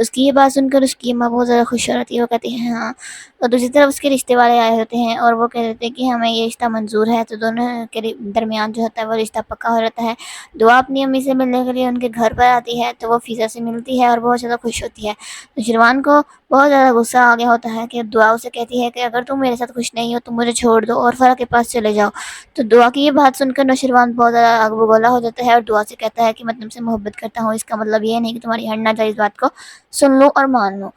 Speaker 6: उसकी ये बात सुनकर उसकी अम्मा बहुत ज़्यादा खुश हो जाती है। वो कहती है हाँ। और दूसरी तरफ उसके रिश्ते वाले आए होते हैं और वो कह देते हैं कि हमें ये रिश्ता मंजूर है। तो दोनों के दरमियान जो होता है वो रिश्ता पक्का हो जाता है। दुआ अपनी अम्मी से मिलने के लिए उनके घर पर आती है, तो वो फ़िज़ा से मिलती है और बहुत ज़्यादा खुश होती है। तो शिरवान को बहुत ज़्यादा गुस्सा आ गया होता है कि दुआ उसे कहती है कि अगर तुम मेरे साथ खुश नहीं हो तो मुझे छोड़ दो और फ़रा के पास चले जाओ। तो दुआ की ये बात सुनकर नौशरवान बहुत ज़्यादा आग बगोला हो जाता है और दुआ से कहता है कि मैं तुमसे मोहब्बत करता हूँ, इसका मतलब ये नहीं कि तुम्हारी हर नाजायज़ बात को सुन लो और मान लो।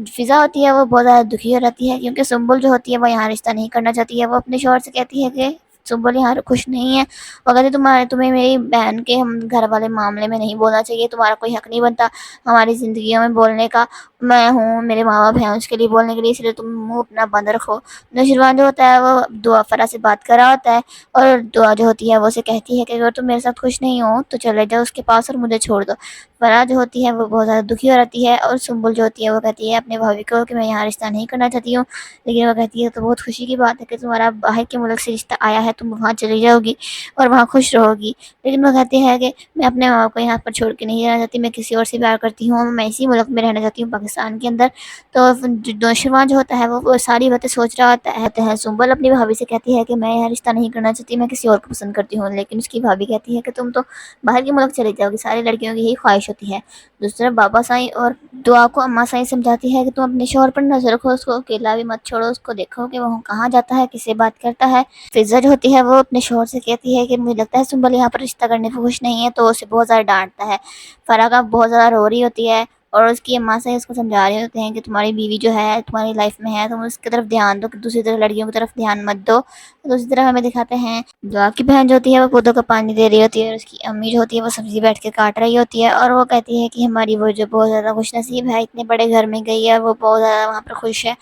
Speaker 6: फ़िज़ा होती है वो बहुत ज़्यादा दुखी हो जाती है, क्योंकि सुंबुल जो होती है वो यहाँ रिश्ता नहीं करना चाहती है। वो अपने शौहर से कहती है कि सुंबुल यहाँ खुश नहीं है, और कहती तुम्हें मेरी बहन के हम घर वाले मामले में नहीं बोलना चाहिए, तुम्हारा कोई हक़ नहीं बनता हमारी ज़िंदगियों में बोलने का। मैं हूँ, मेरे माँ बाप हैं उसके लिए बोलने के लिए, इसलिए तुम मुँह अपना बंद रखो। नौशरवान जो होता है वो दुआ फ़रा से बात कर रहा होता है, और दुआ जो होती है वो उसे कहती है कि अगर तुम मेरे साथ खुश नहीं हो तो चले जाओ उसके पास और मुझे छोड़ दो। फ़रा जो होती है वो बहुत ज़्यादा दुखी हो जाती है, और सुंबुल जो होती है वो कहती है अपने भाभी को कि मैं यहाँ रिश्ता नहीं करना चाहती हूँ। लेकिन वो कहती है तो बहुत खुशी की बात है कि तुम्हारा बाहर के मुल्क से रिश्ता आया है, तुम वहाँ चली जाओगी और वहाँ खुश रहोगी। लेकिन वो कहती है कि मैं अपने माँ बाप को यहाँ पर छोड़ के नहीं रहना चाहती, मैं किसी और से प्यार करती हूँ, मैं इसी मुल्क में रहना चाहती हूँ, पाकिस्तान के अंदर। तो नौशरवान जो होता है वो सारी बातें सोच रहा होता है। सुंबल अपनी भाभी से कहती है कि मैं यहाँ रिश्ता नहीं करना चाहती, मैं किसी और को पसंद करती हूँ। लेकिन उसकी भाभी कहती है कि तुम तो बाहर के मुल्क चली जाओगी, सारी लड़कियों की यही ख्वाहिश होती है। दूसरी तरफ बाबा साईं और दुआ को अम्मा साईं समझाती है कि तुम अपने शौहर पर नजर रखो, उसको अकेला भी मत छोड़ो, उसको देखो कि वो कहाँ जाता है, किससे बात करता है। फ़िज़ा जो होती है वो अपने शौहर से कहती है कि मुझे लगता है सुंबल यहाँ पर रिश्ता करने को खुश नहीं है, तो उसे बहुत ज़्यादा डांटता है। फ़राह बहुत ज़्यादा रो रही होती है, और उसकी अम्मा से उसको समझा रहे होते हैं कि तुम्हारी बीवी जो है तुम्हारी लाइफ में है, तुम उसकी तरफ ध्यान दो, दूसरी तरफ लड़कियों की तरफ ध्यान मत दो। दूसरी तरफ हमें दिखाते हैं दुआ की बहन जो होती है वो पौधों को पानी दे रही होती है, और उसकी अम्मी जो होती है वो सब्जी बैठ के काट रही होती है, और वो कहती है कि हमारी वो जो बहुत ज़्यादा खुश नसीब है, इतने बड़े घर में गई है, वो बहुत ज़्यादा वहाँ पर खुश है।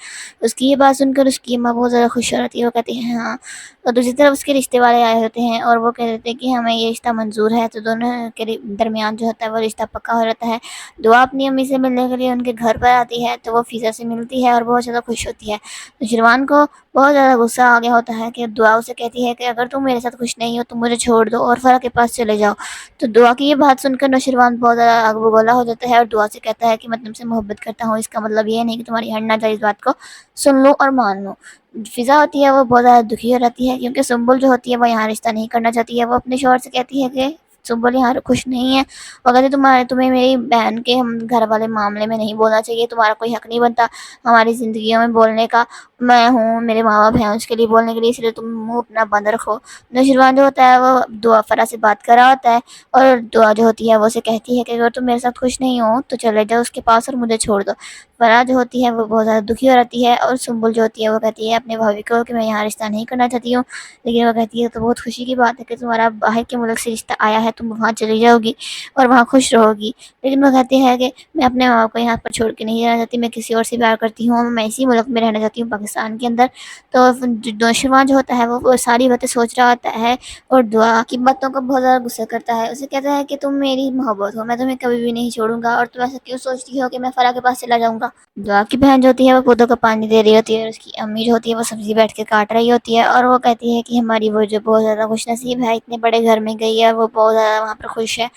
Speaker 6: उसकी ये बात सुनकर उसकी अम्मा बहुत ज़्यादा खुश हो जाती है। वो कहती है हाँ। और दूसरी तरफ उसके रिश्ते वाले आए होते हैं और वो कह देते हैं कि हमें ये रिश्ता मंजूर है। तो दोनों के दरमियान जो होता है वो रिश्ता पक्का हो जाता है। दुआ अपनी अम्मी से मिलने के लिए उनके घर पर आती है, तो वो फ़िज़ा से मिलती है और बहुत ज़्यादा खुश होती है। तो शिरवान को बहुत ज़्यादा गुस्सा आ गया होता है कि दुआ उसे कहती है कि अगर तुम मेरे साथ खुश नहीं हो तो मुझे छोड़ दो और फ़रा के पास चले जाओ। तो दुआ की ये बात सुनकर नौशरवान बहुत ज़्यादा आग बगोला हो जाता है, और दुआ से कहता है कि मैं तुमसे मोहब्बत करता हूँ, इसका मतलब ये नहीं कि तुम्हारी हर नाजायज़ बात को सुन लो और मान लो। फ़िज़ा होती है वो बहुत ज़्यादा दुखी हो जाती है, क्योंकि सुंबुल जो होती है वो यहाँ रिश्ता नहीं करना चाहती है। वो अपने शौहर से कहती है कि सुंबुल यहाँ खुश नहीं है, और कहती तुम्हें मेरी बहन के हम घर वाले मामले में नहीं बोलना चाहिए, तुम्हारा कोई हक़ नहीं बनता हमारी ज़िंदगियों में बोलने का। मैं हूँ, मेरे माँ बाप हैं उसके लिए बोलने के लिए, इसलिए तुम मुँह अपना बंद रखो। नौशरवान जो होता है वो दुआ फ़रा से बात कर रहा होता है, और दुआ जो होती है वो उसे कहती है कि अगर तुम मेरे साथ खुश नहीं हो तो चले जाओ उसके पास और मुझे छोड़ दो। फ़रा जो होती है वो बहुत ज़्यादा दुखी हो जाती है, और सुंबुल जो होती है वो कहती है अपने भाभी को कि मैं यहाँ रिश्ता नहीं करना चाहती हूँ। लेकिन वो कहती है तो बहुत खुशी की बात है कि तुम्हारा बाहर के मुल्क से रिश्ता आया है, तुम वहाँ चली जाओगी और वहाँ खुश रहोगी। लेकिन वो कहती है कि मैं अपने माँ बाप को यहाँ पर छोड़ के नहीं रहना चाहती, मैं किसी और से प्यार करती हूँ, मैं इसी मुल्क में रहना चाहती हूँ, पाकिस्तान के अंदर। तो नौशरवान जो होता है वो सारी बातें सोच रहा होता है, और दुआ की बातों को बहुत ज़्यादा गुस्सा करता है। उसे कहता है कि तुम मेरी मोहब्बत हो, मैं तुम्हें कभी भी नहीं छोड़ूंगा, और तुम ऐसा क्यों सोचती हो कि मैं फ़रा के पास चला जाऊँगा। दुआ की बहन जो होती है वो पौधों को पानी दे रही होती है, और उसकी अम्मी जो होती है वो सब्जी बैठ के काट रही होती है, और वो कहती है कि हमारी वो जो बहुत ज़्यादा खुश नसीब है, इतने बड़े घर में गई है, वो बहुत ज़्यादा वहाँ पर खुश है।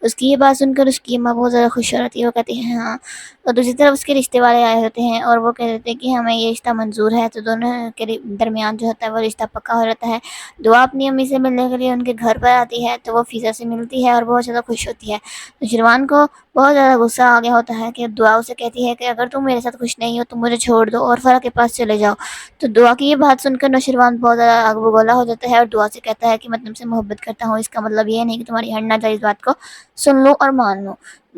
Speaker 6: उसकी ये बात सुनकर उसकी अम्मा बहुत ज़्यादा खुश हो जाती है। वो कहती है हाँ। और दूसरी तरफ उसके रिश्ते वाले आए होते हैं और वो कह देते हैं कि हमें ये रिश्ता मंजूर है। तो दोनों के दरमियान जो होता है वो रिश्ता पक्का हो जाता है। दुआ अपनी अम्मी से मिलने के लिए उनके घर पर आती है, तो वो फ़िज़ा से मिलती है और बहुत ज़्यादा खुश होती है। तो शिरवान को बहुत ज़्यादा गुस्सा आ गया होता है कि दुआ उसे कहती है कि अगर तुम मेरे साथ खुश नहीं हो तो मुझे छोड़ दो और फ़रा के पास चले जाओ। तो दुआ की ये बात सुनकर नौशरवान बहुत ज़्यादा आग बगोला हो जाता है, और दुआ से कहता है कि मैं तुमसे मोहब्बत करता हूँ, इसका मतलब ये नहीं कि तुम्हारी हर नाजायज़ बात को सुन लो और मान लो।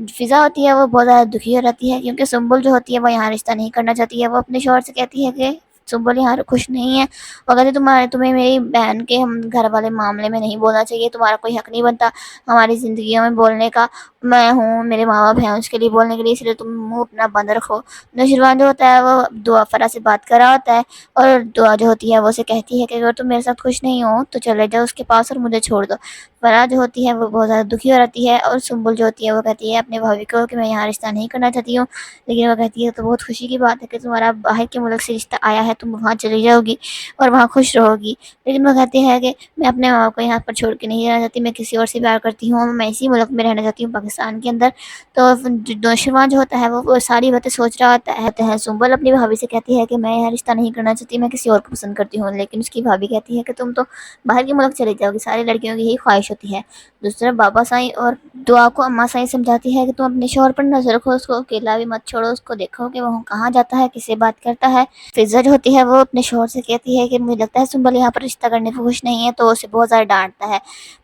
Speaker 6: फ़िज़ा होती है वो बहुत ज़्यादा दुखी हो जाती है, क्योंकि सुंबुल जो होती है वो यहाँ रिश्ता नहीं करना चाहती है। वो अपने शौहर से कहती है कि सुंबुल यहाँ खुश नहीं है, और कहती तुम्हें मेरी बहन के हम घर वाले मामले में नहीं बोलना चाहिए, तुम्हारा कोई हक़ नहीं बनता हमारी ज़िंदगियों में बोलने का। मैं हूँ, मेरे माँ बाप हैं उसके लिए बोलने के लिए, इसलिए तुम मुँह अपना बंद रखो। नौशरवान जो होता है वो दुआ फ़रा से बात कर रहा होता है, और दुआ जो होती है वो उसे कहती है कि अगर तुम मेरे साथ खुश नहीं हो तो चले जाओ उसके पास और मुझे छोड़ दो। फ़रा जो होती है वो बहुत ज़्यादा दुखी हो जाती है, और सुंबुल जो होती है वो कहती है अपने भाभी को कि मैं यहाँ रिश्ता नहीं करना चाहती हूँ। लेकिन वो कहती है तो बहुत खुशी की बात है कि तुम्हारा बाहर के मुल्क से रिश्ता आया है, तुम वहाँ चली जाओगी और वहाँ खुश रहोगी। लेकिन वो कहती है कि मैं अपने माँ बाप को यहाँ पर छोड़ के नहीं रहना चाहती, मैं किसी और से प्यार करती हूँ, मैं इसी मुल्क में रहना चाहती हूँ, पाकिस्तान के अंदर। तो नौशरवान जो होता है वो सारी बातें सोच रहा होता है। सुंबल अपनी भाभी से कहती है कि मैं यहाँ रिश्ता नहीं करना चाहती, मैं किसी और को पसंद करती हूँ। लेकिन उसकी भाभी कहती है कि तुम तो बाहर के मुल्क चली जाओगी, सारी लड़कियों की यही ख्वाहिश होती है। दूसरी तरफ बाबा साईं और दुआ को अम्मा साईं समझाती है कि तुम अपने शौहर पर नजर रखो, उसको अकेला भी मत छोड़ो, उसको देखो कि वो कहाँ जाता है, किससे बात करता है। फिजा जो होती है वो अपने शौहर से कहती है कि मुझे लगता है सुंबल यहाँ पर रिश्ता करने को खुश नहीं है, तो उसे बहुत ज़्यादा डांटता है।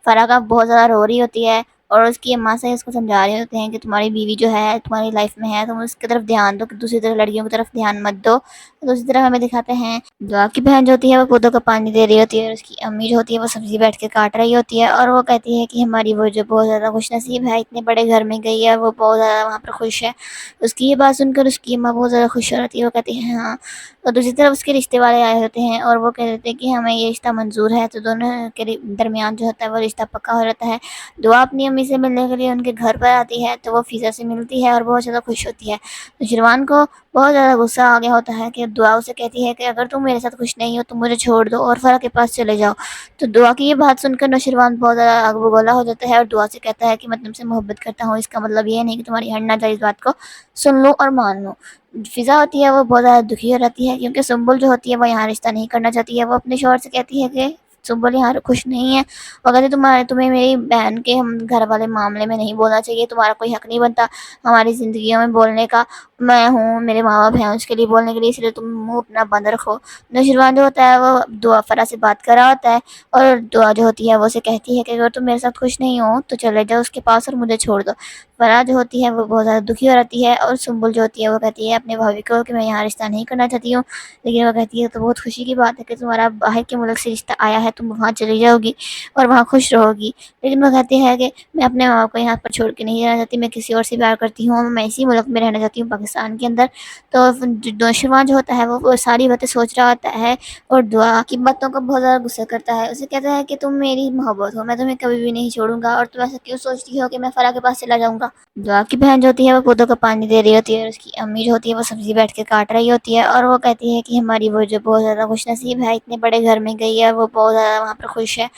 Speaker 6: फरागा बहुत ज़्यादा रो रही होती है और उसकी अम्मा से उसको समझा रहे होते हैं कि तुम्हारी बीवी जो है तुम्हारी लाइफ में है, तुम उसकी तरफ ध्यान दो, कि दूसरी तरफ लड़कियों की तरफ ध्यान मत दो। तो दूसरी तरफ हमें दिखाते हैं दुआ की बहन जो होती है वो पौधों को पानी दे रही होती है और उसकी अम्मी जो होती है वो सब्जी बैठ के काट रही होती है और वो कहती है कि हमारी वो जो बहुत ज़्यादा खुश नसीब है, इतने बड़े घर में गई है, वो बहुत ज़्यादा वहाँ पर खुश है। उसकी ये बात सुनकर उसकी अम्मा बहुत ज़्यादा खुश हो रहती है, वो कहती है हाँ। और दूसरी तरफ उसके रिश्ते वाले आए होते हैं और वो कह देते हैं कि हमें ये रिश्ता मंजूर है। तो दोनों के दरमियान जो होता है वो रिश्ता पक्का हो जाता है। दुआ अपनी अम्मी से मिलने के लिए उनके घर पर आती है, तो वो फ़िज़ा से मिलती है और बहुत ज़्यादा खुश होती है। तो शिरवान को बहुत ज़्यादा गुस्सा आ गया होता है कि दुआ उसे कहती है कि अगर तुम मेरे साथ खुश नहीं हो तो मुझे छोड़ दो और फ़रा के पास चले जाओ। तो दुआ की ये बात सुनकर नौशरवान बहुत ज़्यादा आग बगोला हो जाता है और दुआ से कहता है कि मैं तुमसे मोहब्बत करता हूँ, इसका मतलब ये नहीं कि तुम्हारी हर नाजायज़ बात को सुन लूँ और मान लूँ। फ़िज़ा होती है वो बहुत ज़्यादा दुखी हो रहती है क्योंकि सुंबुल जो होती है वो यहाँ रिश्ता नहीं करना चाहती है। वो अपने शौहर से कहती है कि सुंबुल यहाँ खुश नहीं है और कहती तुम्हें मेरी बहन के हम घर वाले मामले में नहीं बोलना चाहिए, तुम्हारा कोई हक नहीं बनता हमारी ज़िंदगियों में बोलने का। मैं हूँ, मेरे माँ बाप हैं उसके लिए बोलने के लिए, इसलिए तुम मुँह अपना बंद रखो। नौशरवान जो होता है वो दुआ फ़रा से बात कर रहा होता है और दुआ जो होती है वो उसे कहती है कि अगर तुम मेरे साथ खुश नहीं हो तो चले जाओ उसके पास और मुझे छोड़ दो। फ़रा जो होती है वो बहुत ज़्यादा दुखी हो रहती है और सुंबुल जो होती है वो कहती है अपने भाभी को कि मैं यहाँ रिश्ता नहीं करना चाहती हूँ। लेकिन वो कहती है तो बहुत खुशी की बात है कि तुम्हारा बाहर के मुल्क से रिश्ता आया है, तुम वहाँ चली जाओगी और वहाँ खुश रहोगी। लेकिन वो कहती है कि मैं अपने माँ बाप को यहाँ पर छोड़ के नहीं रहना चाहती, मैं किसी और से प्यार करती हूँ, मैं इसी मुल्क में रहना चाहती हूँ, पाकिस्तान के अंदर। तो नौशरवान जो होता है वो सारी बातें सोच रहा होता है और दुआ की बातों को बहुत ज़्यादा गुस्सा करता है। उसे कहता है कि तुम मेरी मोहब्बत हो, मैं तुम्हें कभी भी नहीं छोड़ूंगा और तुम ऐसा क्यों सोचती हो कि मैं फ़रा के पास चला जाऊँगा। दुआ की बहन जो होती है वो पौधों को पानी दे रही होती है और उसकी अम्मी जो होती है वो सब्जी बैठ के काट रही होती है और वो कहती है कि हमारी वो जो बहुत ज़्यादा खुश नसीब है, इतने बड़े घर में गई है, वो बहुत ज़्यादा वहाँ पर खुश है।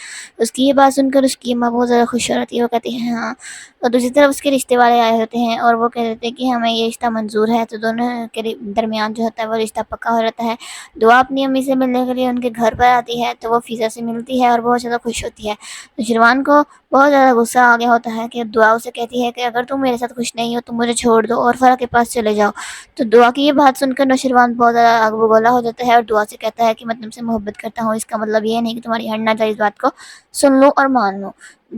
Speaker 6: उसकी ये बात सुनकर उसकी अम्मा बहुत ज़्यादा खुश हो रहती है, वो कहती है हाँ। और दूसरी तरफ उसके रिश्ते वाले आए होते हैं और वो कह देते हैं कि हमें ये रिश्ता मंजूर है। तो दोनों के दरमियान जो होता है वो रिश्ता पक्का हो जाता है। दुआ अपनी अम्मी से मिलने के लिए उनके घर पर आती है, तो वो फ़िज़ा से मिलती है और बहुत ज़्यादा खुश होती है। तो शिरवान को बहुत ज़्यादा गुस्सा आ गया होता है कि दुआ उसे कहती है कि अगर तुम मेरे साथ खुश नहीं हो तो मुझे छोड़ दो और फ़रा के पास चले जाओ। तो दुआ की ये बात सुनकर नौशरवान बहुत ज़्यादा आग बगोला हो जाता है और दुआ से कहता है कि मैं तुमसे मोहब्बत करता हूँ, इसका मतलब ये नहीं कि तुम्हारी हर नाजायज़ बात को सुन लूँ और मान लूँ।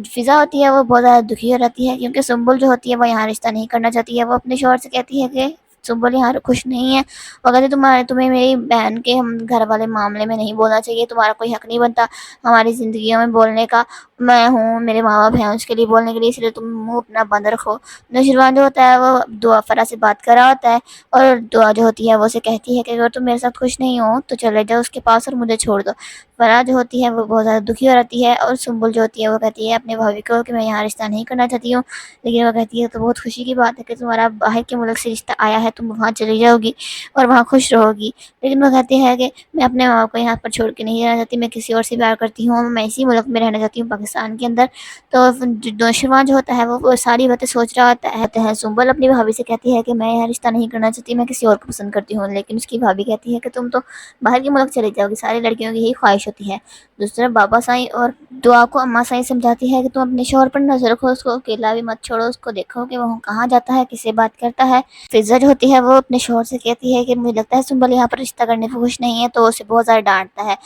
Speaker 6: फ़िज़ा होती है वो बहुत ज़्यादा दुखी हो रहती है क्योंकि सुंबुल जो होती है वो यहाँ रिश्ता नहीं करना चाहती है। वो अपने शौहर से कहती है कि सुंबुल यहाँ खुश नहीं है और कहती तुम्हें मेरी बहन के हम घर वाले मामले में नहीं बोलना चाहिए, तुम्हारा कोई हक नहीं बनता हमारी ज़िंदगियों में बोलने का। मैं हूँ, मेरे माँ बाप हैं उसके लिए बोलने के लिए, इसलिए तुम मुँह अपना बंद रखो। नौशरवान जो होता है वो दुआ फ़रा से बात कर रहा होता है और दुआ जो होती है वो उसे कहती है कि अगर तुम मेरे साथ खुश नहीं हो तो चले जाओ उसके पास और मुझे छोड़ दो। फ़रा जो होती है वो बहुत ज़्यादा दुखी हो रहती है और सुंबुल जो होती है वो कहती है अपने भाभी को कि मैं यहाँ रिश्ता नहीं करना चाहती हूँ। लेकिन वो कहती है तो बहुत खुशी की बात है कि तुम्हारा बाहर के मुल्क से रिश्ता आया है, तुम वहाँ चली जाओगी और वहाँ खुश रहोगी। लेकिन वो कहती है कि मैं अपने माँ बाप को यहाँ पर छोड़ के नहीं रहना चाहती, मैं किसी और से प्यार करती हूँ, मैं इसी मुल्क में रहना चाहती हूँ, पाकिस्तान के अंदर। तो नौशरवान जो होता है वो सारी बातें सोच रहा होता है। सुंबल अपनी भाभी से कहती है कि मैं यहाँ रिश्ता नहीं करना चाहती, मैं किसी और को पसंद करती हूँ। लेकिन उसकी भाभी कहती है कि तुम तो बाहर के मुल्क चली जाओगी, सारी लड़कियों की यही ख्वाहिश होती है। दूसरी तरफ बाबा साईं और दुआ को अम्मा साईं समझाती है कि तुम अपने शौहर पर नजर रखो, उसको अकेला भी मत छोड़ो, उसको देखो कि वो कहाँ जाता है, किससे बात करता है। फ़िज़ा जो होती है वो अपने शौहर से कहती है कि मुझे लगता है सुंबल यहाँ पर रिश्ता करने को खुश नहीं है, तो उसे बहुत ज़्यादा डांटता है।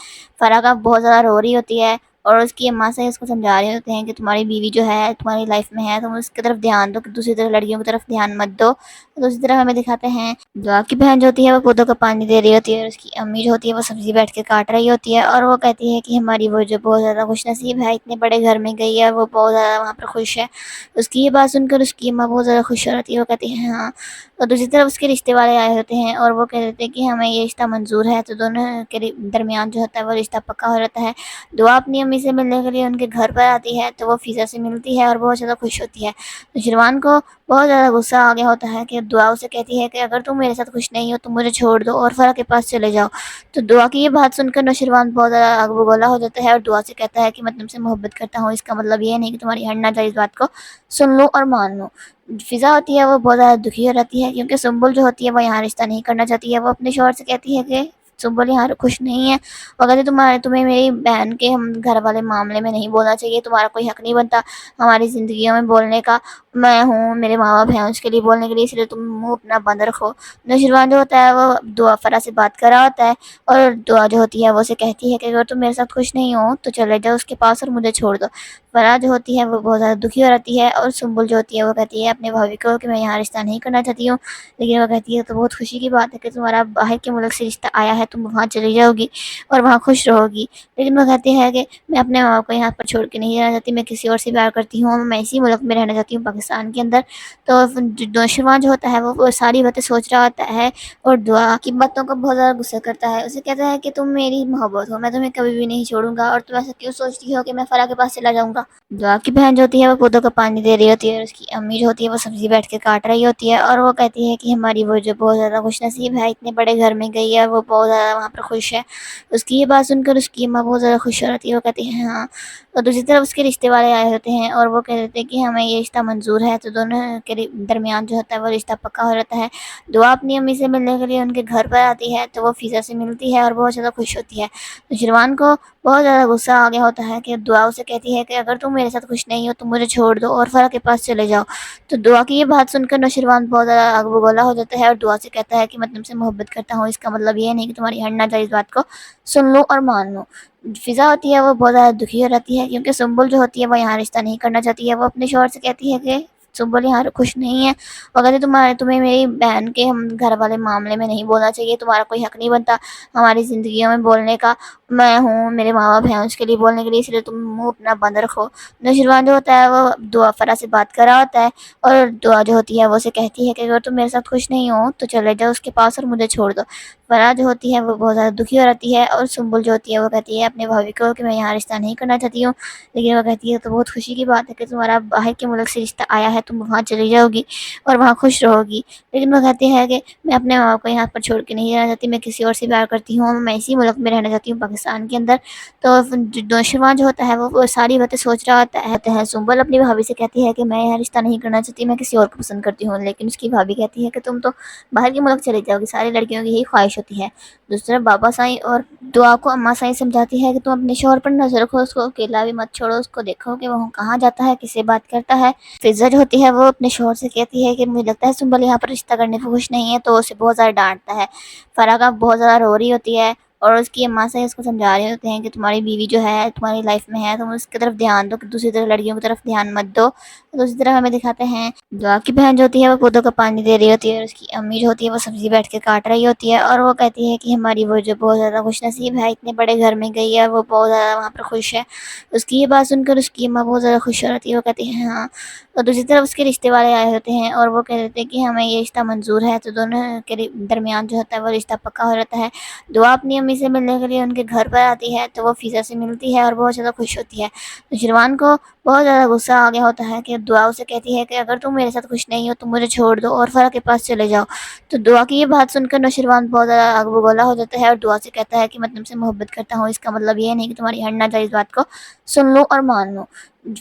Speaker 6: फ़रागा बहुत ज़्यादा रो रही होती है और उसकी अम्मा से उसको समझा रहे होते हैं कि तुम्हारी बीवी जो है तुम्हारी लाइफ में है, तुम उसकी तरफ ध्यान दो, कि दूसरी तरफ लड़कियों की तरफ ध्यान मत दो। दूसरी तरफ हमें दिखाते हैं दुआ की बहन जो होती है वो पौधों को पानी दे रही होती है और उसकी अम्मी जो होती है वो सब्जी बैठ के काट रही होती है और वो कहती है कि हमारी वो जो बहुत ज़्यादा खुश नसीब है, इतने बड़े घर में गई है, वो बहुत ज़्यादा वहाँ पर खुश है। उसकी ये बात सुनकर उसकी अम्मा बहुत ज़्यादा खुश हो रहती है, वो कहती है हाँ। और दूसरी तरफ उसके रिश्ते वाले आए होते हैं और वो कह देते हैं कि हमें ये रिश्ता मंजूर है। तो दोनों के दरमियान जो होता है वो रिश्ता पक्का हो जाता है। दुआ अपनी अम्मी से मिलने के लिए उनके घर पर आती है, तो वो फ़िज़ा से मिलती है और बहुत ज़्यादा खुश होती है। तो शिरवान को بہت زیادہ غصہ آ گیا ہوتا ہے کہ دعا اسے کہتی ہے کہ اگر تم میرے ساتھ خوش نہیں ہو تو مجھے چھوڑ دو اور فرح کے پاس چلے جاؤ۔ تو دعا کی یہ بات سن کر نوشیروان بہت زیادہ آگ بگولا ہو جاتا ہے اور دعا سے کہتا ہے کہ میں تم سے محبت کرتا ہوں، اس کا مطلب یہ نہیں کہ تمہاری ہر ناجائز بات کو سن لوں اور مان لوں۔ فضا ہوتی ہے وہ بہت زیادہ دکھی ہو رہتی ہے کیونکہ سنبل جو ہوتی ہے وہ یہاں رشتہ نہیں کرنا چاہتی ہے۔ وہ اپنے شوہر سے کہتی ہے کہ سنبل یہاں خوش نہیں ہے، اگر تمہیں میری بہن کے ہم گھر والے معاملے میں نہیں بولنا چاہیے، تمہارا کوئی حق نہیں بنتا ہماری زندگیوں میں بولنے کا، میں ہوں، میرے ماں باپ ہیں اس کے لیے بولنے کے لیے، اس لیے تم منہ اپنا بند رکھو۔ نوشیروان جو ہوتا ہے وہ دعا فرح سے بات کر رہا ہوتا ہے اور دعا جو ہوتی ہے وہ اسے کہتی ہے کہ اگر تم میرے ساتھ خوش نہیں ہو تو چلے جاؤ اس کے پاس اور مجھے چھوڑ دو۔ فرح جو ہوتی ہے وہ بہت زیادہ دکھی ہو رہتی ہے اور سنبل جو ہوتی ہے وہ کہتی ہے اپنے بھائی کو کہ میں یہاں رشتہ نہیں کرنا چاہتی ہوں، لیکن وہ کہتی ہے تو بہت خوشی کی بات ہے کہ تمہارا باہر کے ملک سے رشتہ آیا ہے، تم وہاں چلی جاؤ گی اور وہاں خوش رہو گی، لیکن وہ کہتی ہے کہ میں اپنے ماں باپ کو یہاں پر چھوڑ کے نہیں جانا چاہتی، میں کسی اور سے پیار کرتی ہوں، میں اسی ملک میں رہنا چاہتی ہوں پاکستان کے اندر۔ تو نوشیروان جو ہوتا ہے وہ ساری باتیں سوچ رہا ہوتا ہے اور دعا کی باتوں کو بہت زیادہ غصہ کرتا ہے، اسے کہتا ہے کہ تم میری محبت ہو، میں تمہیں کبھی بھی نہیں چھوڑوں گا، اور تم ایسا کیوں سوچتی ہو کہ میں فرح کے پاس چلا جاؤں گا۔ دعا کی بہن جو ہوتی ہے وہ پودوں کو پانی دے رہی ہوتی ہے اور اس کی امی جو ہوتی ہے وہ سبزی بیٹھ کے کاٹ رہی ہوتی ہے، اور وہ کہتی ہے کہ ہماری وہ جو بہت زیادہ خوش نصیب ہے، اتنے بڑے گھر میں گئی ہے، وہ بہت زیادہ وہاں پر خوش ہے۔ اس کی یہ بات سن کر اس کی اماں بہت زیادہ خوش ہو رہتی ہے، وہ کہتی ہے ہاں، اور دوسری طرف اس کے رشتے والے آئے ہوتے ہیں اور وہ کہتے ہیں کہ ہمیں یہ رشتہ منظور ہے، تو دونوں کے درمیان جو ہوتا ہے وہ رشتہ پکا ہو جاتا ہے۔ دعا اپنی امی سے ملنے کے لیے ان کے گھر پر آتی ہے تو وہ فضا سے ملتی ہے اور بہت زیادہ خوش ہوتی ہے۔ نوشیروان کو بہت زیادہ غصہ آ گیا ہوتا ہے کہ دعا اسے کہتی ہے کہ اگر تم میرے ساتھ خوش نہیں ہو تو مجھے چھوڑ دو اور فرح کے پاس چلے جاؤ۔ تو دعا کی یہ بات سن کر نوشیروان بہت زیادہ آگ بگولا ہو جاتا ہے اور دعا سے کہتا ہے کہ میں تم سے محبت کرتا ہوں، اس کا مطلب یہ نہیں کہ تمہاری ہر ناجائز بات کو سن لوں اور مان لوں۔ فضا ہوتی ہے وہ بہت زیادہ دکھی ہو رہتی ہے کیونکہ سنبل جو ہوتی ہے وہ یہاں رشتہ نہیں کرنا چاہتی ہے۔ وہ اپنے شوہر سے کہتی ہے کہ سنبل یہاں خوش نہیں ہے، اگر تمہیں میری بہن کے ہم گھر والے معاملے میں نہیں بولنا چاہیے، تمہارا کوئی حق نہیں بنتا ہماری زندگیوں میں بولنے کا، میں ہوں، میرے ماں باپ ہیں اس کے لیے بولنے کے لیے، اس لیے تم منہ اپنا بند رکھو۔ نوشیروان جو ہوتا ہے وہ دعا فرح سے بات کر رہا ہوتا ہے اور دعا جو ہوتی ہے وہ اسے کہتی ہے کہ اگر تم میرے ساتھ خوش نہیں ہو تو چلے جاؤ اس کے پاس اور مجھے چھوڑ دو۔ فرح جو ہوتی ہے وہ بہت زیادہ دکھی ہو رہتی ہے اور سنبل جو ہوتی ہے وہ کہتی ہے اپنے بھائی کو کہ میں یہاں رشتہ نہیں کرنا چاہتی ہوں، لیکن وہ کہتی ہے تو بہت خوشی کی بات ہے کہ تمہارا باہر کے ملک سے رشتہ آیا ہے، تم وہاں چلی جاؤ گی اور وہاں خوش رہو گی، لیکن وہ کہتی ہے کہ میں اپنے ماں باپ کو یہاں پر چھوڑ کے نہیں جانا چاہتی، میں کسی اور سے پیار کرتی ہوں، میں اسی ملک میں رہنا چاہتی ہوں پاکستان کے اندر۔ تو نوشیروان جو ہوتا ہے وہ ساری باتیں سوچ رہا ہوتا ہے۔ سنبل اپنی بھابھی سے کہتی ہے کہ میں یہاں رشتہ نہیں کرنا چاہتی، میں کسی اور کو پسند کرتی ہوں، لیکن اس کی بھابھی کہتی ہے کہ تم تو باہر کے ملک چلے جاؤ گی، ساری لڑکیوں کی یہی خواہش ہوتی ہے۔ دوسری طرف بابا سائیں اور دعا کو اماں سائیں سمجھاتی ہے کہ تم اپنے شوہر پر نظر رکھو، اس کو اکیلا بھی مت چھوڑو، اس کو دیکھو کہ وہ کہاں جاتا ہے، کس سے بات کرتا ہے۔ فضا جو ہوتی ہے وہ اپنے شوہر سے کہتی ہے کہ مجھے لگتا ہے سنبل یہاں پر رشتہ کرنے کو خوش نہیں ہے، تو اسے بہت زیادہ ڈانٹتا ہے۔ فرح کا بہت زیادہ رو رہی ہوتی ہے اور اس کی اماں سے اس کو سمجھا رہے ہوتے ہیں کہ تمہاری بیوی جو ہے تمہاری لائف میں ہے، تم اس کی طرف دھیان دو، دوسری طرف لڑکیوں کی طرف دھیان مت دو۔ دوسری طرف ہمیں دکھاتے ہیں دعا کی بہن جو ہوتی ہے وہ پودوں کو پانی دے رہی ہوتی ہے اور اس کی امی جو ہوتی ہے وہ سبزی بیٹھ کے کاٹ رہی ہوتی ہے، اور وہ کہتی ہے کہ ہماری وہ جو بہت زیادہ خوش نصیب ہے، اتنے بڑے گھر میں گئی ہے، وہ بہت زیادہ وہاں پر خوش ہے۔ اس کی یہ بات سن کر اس کی اماں بہت زیادہ خوش ہو رہتی ہے، وہ کہتی ہے ہاں، اور دوسری طرف اس کے رشتے والے آئے ہوتے ہیں اور وہ کہتے ہیں کہ ہمیں یہ رشتہ منظور ہے، تو دونوں کے درمیان جو ہوتا ہے وہ رشتہ پکا ہو جاتا ہے۔ دعا اپنی امی سے ملنے کے لیے ان کے گھر پر آتی ہے تو وہ فضا سے ملتی ہے اور بہت زیادہ خوش ہوتی ہے۔ نوشیروان کو بہت زیادہ غصہ آ گیا ہوتا ہے کہ دعا اسے کہتی ہے کہ اگر تم میرے ساتھ خوش نہیں ہو تو مجھے چھوڑ دو اور فرح کے پاس چلے جاؤ۔ تو دعا کی یہ بات سن کر نوشیروان بہت زیادہ آگ بگولا ہو جاتا ہے اور دعا سے کہتا ہے کہ میں تم سے محبت کرتا ہوں، اس کا مطلب یہ نہیں کہ تمہاری ہر ناجائز بات کو سن لوں اور مان لوں۔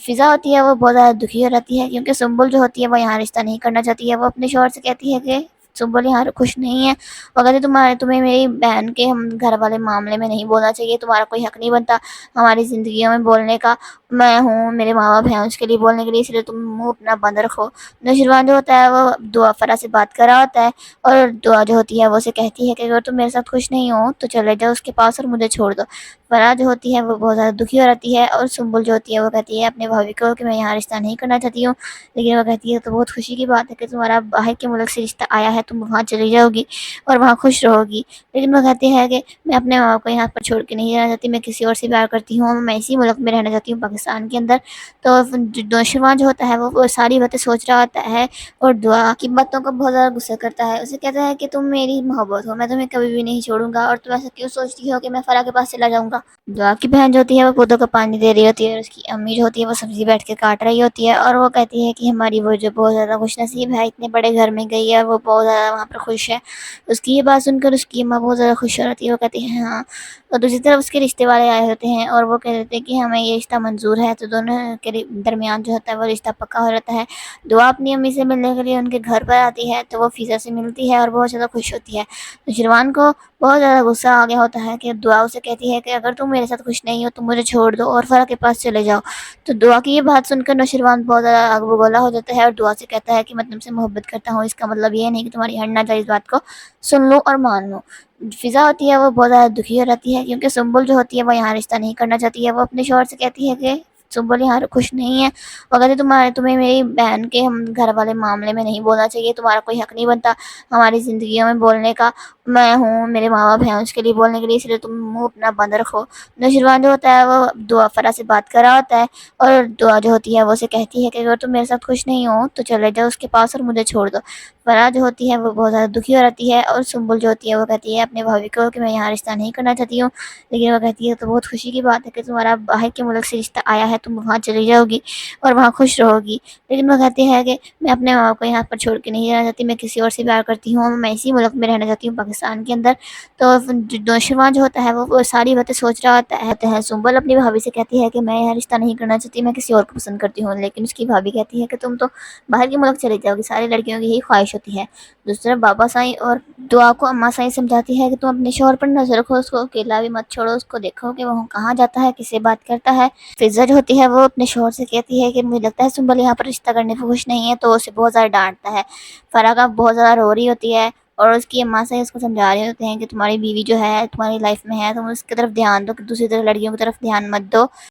Speaker 6: فضا ہوتی ہے وہ بہت زیادہ دکھی ہو رہتی ہے کیونکہ سنبل جو ہوتی ہے وہ یہاں رشتہ نہیں کرنا چاہتی ہے۔ وہ اپنے شوہر سے کہتی ہے کہ سنبل یہاں خوش نہیں ہے، اگر تمہیں میری بہن کے ہم گھر والے معاملے میں نہیں بولنا چاہیے، تمہارا کوئی حق نہیں بنتا ہماری زندگیوں میں بولنے کا، میں ہوں، میرے ماں باپ ہیں اس کے لیے بولنے کے لیے، اس لیے تم منہ اپنا بند رکھو۔ نوشیروان جو ہوتا ہے وہ دعا فرح سے بات کر رہا ہوتا ہے اور دعا جو ہوتی ہے وہ اسے کہتی ہے کہ اگر تم میرے ساتھ خوش نہیں ہو تو چلے جاؤ اس کے پاس اور مجھے چھوڑ دو۔ فرح جو ہوتی ہے وہ بہت زیادہ دکھی ہو رہتی ہے اور سنبل جو ہوتی ہے وہ کہتی ہے اپنے بھائی کو کہ میں یہاں رشتہ نہیں کرنا چاہتی ہوں، لیکن وہ کہتی ہے تو بہت خوشی کی بات ہے کہ تمہارا باہر کے ملک سے رشتہ آیا ہے، تم وہاں چلی جاؤ گی اور وہاں خوش رہو گی، لیکن وہ کہتی ہے کہ میں اپنے ماں باپ کو یہاں پر چھوڑ کے نہیں رہنا چاہتی، میں کسی اور سے پیار کرتی ہوں، میں اسی ملک میں رہنا چاہتی ہوں، پاکستان کے اندر۔ تو نوشروان جو ہوتا ہے وہ ساری باتیں سوچ رہا ہوتا ہے اور دعا کی باتوں کا بہت زیادہ غصہ کرتا ہے، اسے کہتا ہے کہ تم میری محبت ہو، میں تمہیں کبھی بھی نہیں چھوڑوں گا، اور تم ایسا کیوں سوچتی ہو کہ میں فرح کے پاس چلا جاؤں گا۔ دعا کی بہن جو ہوتی ہے وہ پودوں کو پانی دے رہی ہوتی ہے، اور اس کی امی جو ہوتی ہے وہ سبزی بیٹھ کے کاٹ رہی ہوتی ہے، اور وہ کہتی ہے کہ ہماری وہ جو بہت زیادہ خوش نصیب ہے، اتنے بڑے گھر میں گئی ہے، وہ بہت زیادہ وہاں پر خوش ہے۔ اس کی یہ بات سن کر اس کی اماں بہت زیادہ خوش ہو رہتی ہے، وہ کہتی ہے ہاں۔ اور دوسری طرف اس کے رشتے والے آئے ہوتے ہیں اور وہ کہہ دیتے ہیں کہ ہمیں یہ رشتہ منظور ہے، تو دونوں کے درمیان جو ہوتا ہے وہ رشتہ پکا ہو جاتا ہے۔ دعا اپنی امی سے ملنے کے لیے ان کے گھر پر آتی ہے، تو وہ فضا سے ملتی ہے اور بہت زیادہ خوش ہوتی ہے۔ تو شروان کو بہت زیادہ غصہ آ گیا ہوتا ہے کہ دعا اسے کہتی ہے کہ اگر تم میرے ساتھ خوش نہیں ہو تو مجھے چھوڑ دو اور فرح کے پاس چلے جاؤ۔ تو دعا کی یہ بات سن کر نوشروان بہت زیادہ آگ بگولا ہو جاتا ہے اور دعا سے کہتا ہے کہ میں تم سے محبت کرتا ہوں، اس کا مطلب یہ نہیں کہ تمہاری ہر ناجائز بات کو سن لوں اور مان لوں۔ فضا ہوتی ہے وہ بہت زیادہ دکھی ہو رہتی ہے کیونکہ سنبل جو ہوتی ہے وہ یہاں رشتہ نہیں کرنا چاہتی ہے، وہ اپنے شوہر سے کہتی ہے کہ سنبل یہاں خوش نہیں ہے، اگر تمہیں میری بہن کے ہم گھر والے معاملے میں نہیں بولنا چاہیے، تمہارا کوئی حق نہیں بنتا ہماری زندگیوں میں بولنے کا، میں ہوں، میرے ماں باپ ہیں اس کے لیے بولنے کے لیے، اس لیے تم منہ اپنا بند رکھو۔ نوشروان جو ہوتا ہے وہ دعا فرح سے بات کر رہا ہوتا ہے اور دعا جو ہوتی ہے وہ اسے کہتی ہے کہ اگر تم میرے ساتھ خوش نہیں ہو تو چلے جاؤ اس کے پاس اور مجھے چھوڑ دو۔ فرح جو ہوتی ہے وہ بہت زیادہ دکھی ہو رہتی ہے اور سنبل جو ہوتی ہے وہ کہتی ہے اپنے بھائی کو کہ میں یہاں رشتہ نہیں کرنا چاہتی ہوں، لیکن وہ کہتی ہے تو بہت خوشی کی بات ہے کہ تمہارا باہر کے ملک سے رشتہ آیا ہے، تم وہاں چلی جاؤ گی اور وہاں خوش رہو گی، لیکن وہ کہتی ہے کہ میں اپنے ماں باپ کو یہاں پر چھوڑ کے نہیں رہنا چاہتی، میں کسی اور سے پیار کرتی ہوں، میں اسی ملک میں رہنا چاہتی ہوں، پاکستان کے اندر۔ تو نوشروان جو ہوتا ہے وہ ساری باتیں سوچ رہا ہوتا ہے۔ سنبل اپنی بھابھی سے کہتی ہے کہ میں یہاں رشتہ نہیں کرنا چاہتی، میں کسی اور کو پسند کرتی ہوں، لیکن اس کی بھابھی کہتی ہے کہ تم تو باہر کے ملک چلی جاؤ گی، ساری لڑکیوں کی یہی خواہش ہوتی ہے۔ دوسری طرف بابا سائیں اور دعا کو اماں سائیں سمجھاتی ہے کہ تم اپنے شوہر پر نظر رکھو، اس کو اکیلا بھی مت چھوڑو، اس کو دیکھو کہ وہ کہاں جاتا ہے، کس سے بات کرتا ہے۔ فضا جو ہوتی ہے وہ اپنے شوہر سے کہتی ہے کہ مجھے لگتا ہے سنبل یہاں پر رشتہ کرنے کو خوش نہیں ہے، تو اسے بہت زیادہ ڈانٹتا ہے۔ فرح کا بہت زیادہ رو رہی ہوتی ہے اور اس کی اماں سے اس کو سمجھا رہے ہوتے ہیں کہ تمہاری بیوی جو ہے تمہاری لائف میں ہے، تم اس کی طرف دھیان دو، کہ دوسری طرف لڑکیوں کی طرف دھیان مت دو۔